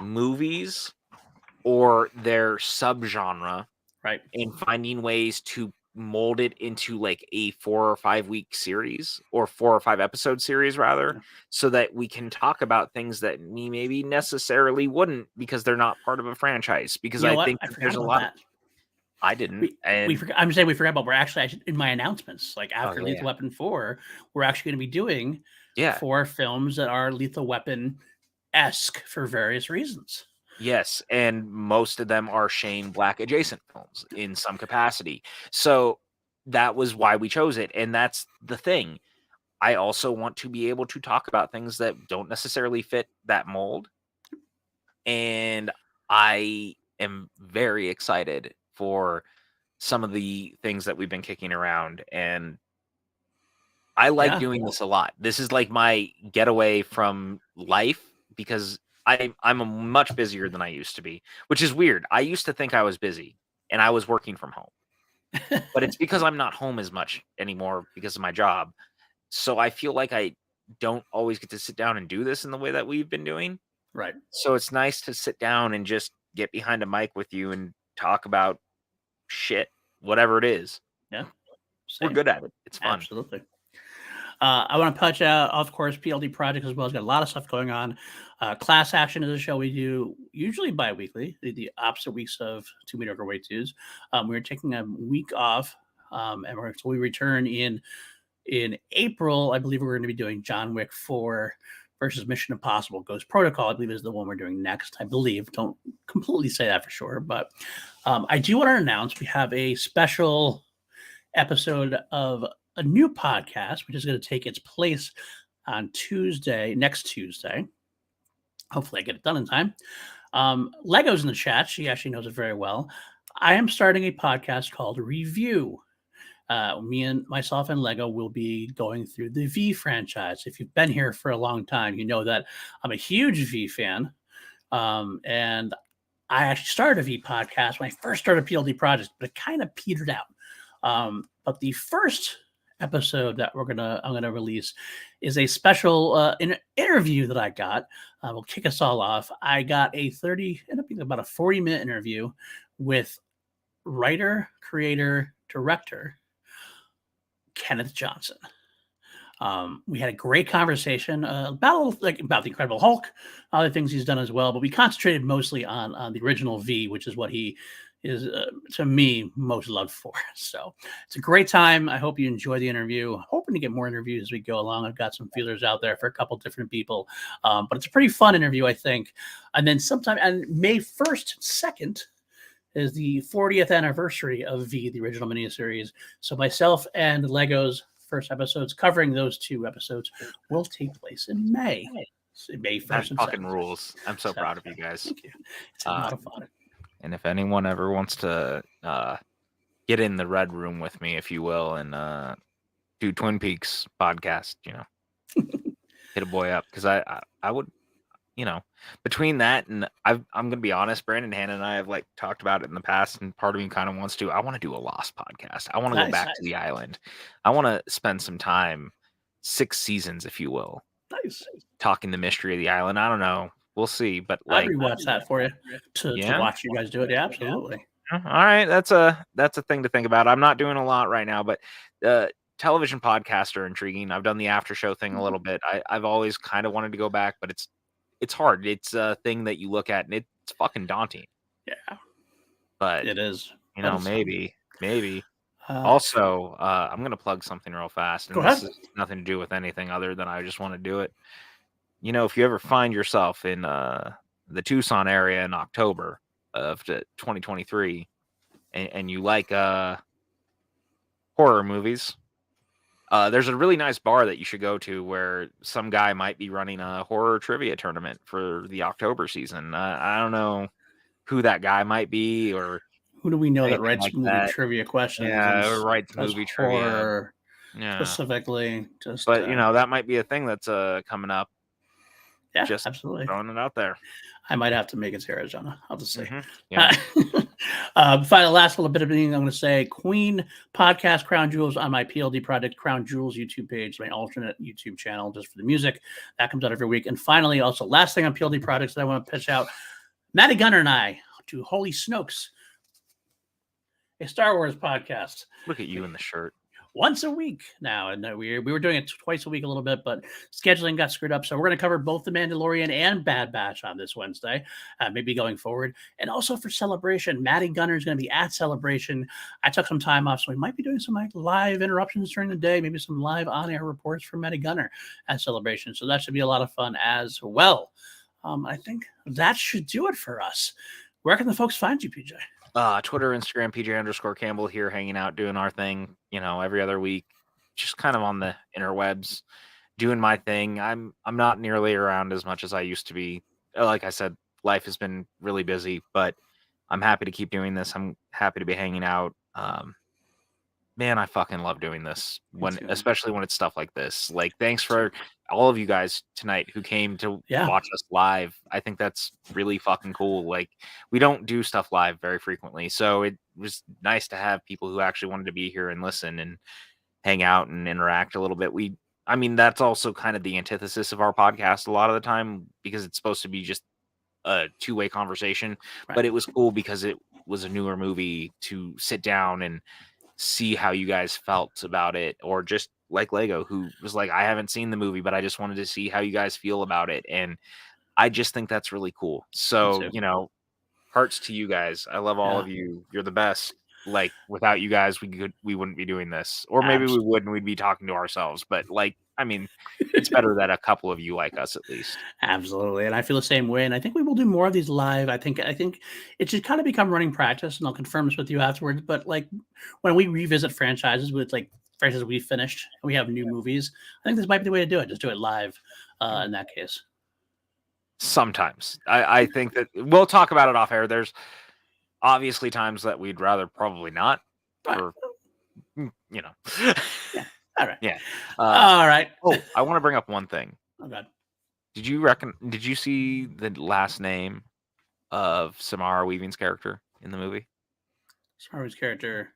movies or their subgenre, right, and finding ways to mold it into like a 4 or 5 week series, or 4 or 5 episode series rather, so that we can talk about things that we maybe necessarily wouldn't because they're not part of a franchise. Because I think there's a lot. I didn't. I'm saying we forgot about. We're actually in my announcements, like after Lethal Weapon 4, we're actually going to be doing 4 films that are Lethal Weapon-esque for various reasons. Yes, and most of them are Shane Black adjacent films in some capacity. So that was why we chose it. And that's the thing. I also want to be able to talk about things that don't necessarily fit that mold. And I am very excited for some of the things that we've been kicking around. And I like doing this a lot. This is like my getaway from life, because I'm much busier than I used to be, which is weird. I used to think I was busy and I was working from home, but it's because I'm not home as much anymore because of my job. So I feel like I don't always get to sit down and do this in the way that we've been doing. Right. So it's nice to sit down and just get behind a mic with you and talk about shit, whatever it is. Yeah. We're good at it. It's fun. Absolutely. I want to punch out, of course, PLD Project as well. It's got a lot of stuff going on. Class Action is a show we do usually bi-weekly, the opposite weeks of Two Mediocre Way Twos. We're taking a week off, and so we return in April. I believe we're going to be doing John Wick 4 versus Mission Impossible Ghost Protocol. I believe is the one we're doing next. I believe. Don't completely say that for sure, but I do want to announce we have a special episode of a new podcast, which is going to take its place on next Tuesday. Hopefully I get it done in time. Lego's in the chat. She actually knows it very well. I am starting a podcast called Review. Myself and Lego will be going through the V franchise. If you've been here for a long time, you know that I'm a huge V fan. And I actually started a V podcast when I first started PLD Project, but it kind of petered out. But the first episode that I'm gonna release is a special interview that I got. We'll kick us all off. I got ended up being about a 40-minute interview with writer, creator, director Kenneth Johnson. We had a great conversation about the Incredible Hulk, other things he's done as well, but we concentrated mostly on the original V, which is what he is, to me, most loved for. So it's a great time. I hope you enjoy the interview. Hoping to get more interviews as we go along. I've got some feelers out there for a couple different people, but it's a pretty fun interview, I think. And then and May 1st, 2nd is the 40th anniversary of V, the original miniseries. So myself and Lego's first episodes covering those 2 episodes will take place in May. So May 1st. That fucking rules. I'm so proud of you guys. Thank you. It's a lot of fun. And if anyone ever wants to get in the red room with me, if you will, and do Twin Peaks podcast, hit a boy up, because I would you know, between that and I'm gonna be honest, Brandon Hannah and I have like talked about it in the past, and part of me kind of wants to. I want to do a Lost podcast. I want to go Nice, back to the island. I want to spend some time, 6 seasons, if you will, nice. talking the mystery of the island. I don't know. We'll see, but I'd like, rewatch that for you to yeah. watch you guys do it. Yeah, absolutely. All right, that's a thing to think about. I'm not doing a lot right now, but television podcasts are intriguing. I've done the after show thing a little bit. I've always kind of wanted to go back, but it's hard. It's a thing that you look at and it's fucking daunting. Yeah, But it is. you But know, it's maybe. fun. Also, I'm gonna plug something real fast, Go and this ahead. is nothing to do with anything other than I just want to do it. You know, if you ever find yourself in the Tucson area in October of 2023, and you like horror movies, there's a really nice bar that you should go to where some guy might be running a horror trivia tournament for the October season. I don't know who that guy might be or Who do we know that anything writes like movie that. trivia questions and Yeah, or writes does movie trivia. horror Yeah, specifically? Just but you know that might be a thing that's coming up. yeah, Just absolutely. throwing it out there. I might have to make it to Arizona. I'll just say. Yeah. Finally, last little bit of anything I'm going to say. Queen podcast Crown Jewels on my PLD Project Crown Jewels YouTube page, my alternate YouTube channel just for the music. That comes out every week. And finally, also last thing on PLD Projects that I want to pitch out, Matty Gunner and I do Holy Snokes, a Star Wars podcast. Look at you in the shirt. Once a week now, and we were doing it twice a week a little bit, but scheduling got screwed up. So we're going to cover both The Mandalorian and Bad Batch on this Wednesday, maybe going forward. And also for Celebration, Matty Gunner is going to be at Celebration. I took some time off, so we might be doing some like live interruptions during the day, maybe some live on-air reports from Matty Gunner at Celebration. So that should be a lot of fun as well. I think that should do it for us. Where can the folks find you, PJ? Twitter, Instagram, PJ_Campbell here, hanging out, doing our thing, you know, every other week, just kind of on the interwebs, doing my thing. I'm not nearly around as much as I used to be. Like I said, life has been really busy, but I'm happy to keep doing this. I'm happy to be hanging out. Man, I fucking love doing this especially when it's stuff like this. Like, thanks for all of you guys tonight who came to watch us live. I think that's really fucking cool. Like, we don't do stuff live very frequently, so it was nice to have people who actually wanted to be here and listen and hang out and interact a little bit. I mean, that's also kind of the antithesis of our podcast a lot of the time, because it's supposed to be just a two-way conversation, but it was cool because it was a newer movie to sit down and see how you guys felt about it, or just like Lego, who was like, I haven't seen the movie, but I just wanted to see how you guys feel about it. And I just think that's really cool. So, you know, hearts to you guys. I love all of you. You're the best. Like, without you guys, we wouldn't be doing this, or maybe we would, and we'd be talking to ourselves. But like, I mean, it's better that a couple of you like us at least. Absolutely. And I feel the same way. And I think we will do more of these live. I think it should kind of become running practice, and I'll confirm this with you afterwards. But like when we revisit franchises with like franchises we finished and we have new movies, I think this might be the way to do it. Just do it live in that case. Sometimes. I think that we'll talk about it off air. There's obviously times that we'd rather probably not. For, you know. Yeah. All right. Yeah. All right. Oh, I want to bring up one thing. Oh God. Did you see the last name of Samara Weaving's character in the movie? Samara Weaving's character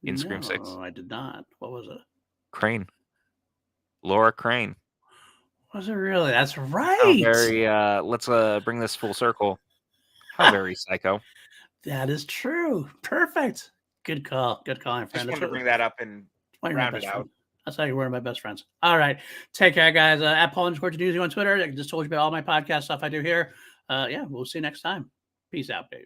in Scream 6? No, I did not. What was it? Crane. Laura Crane. Was it really? That's right. How very let's bring this full circle. How very psycho. That is true. Perfect. Good call. Good call, my friend. Just wanted to bring that up and round it out. That's how you're one of my best friends. All right. Take care, guys. At Paul_Newsy on Twitter. I just told you about all my podcast stuff I do here. Yeah, we'll see you next time. Peace out, babe.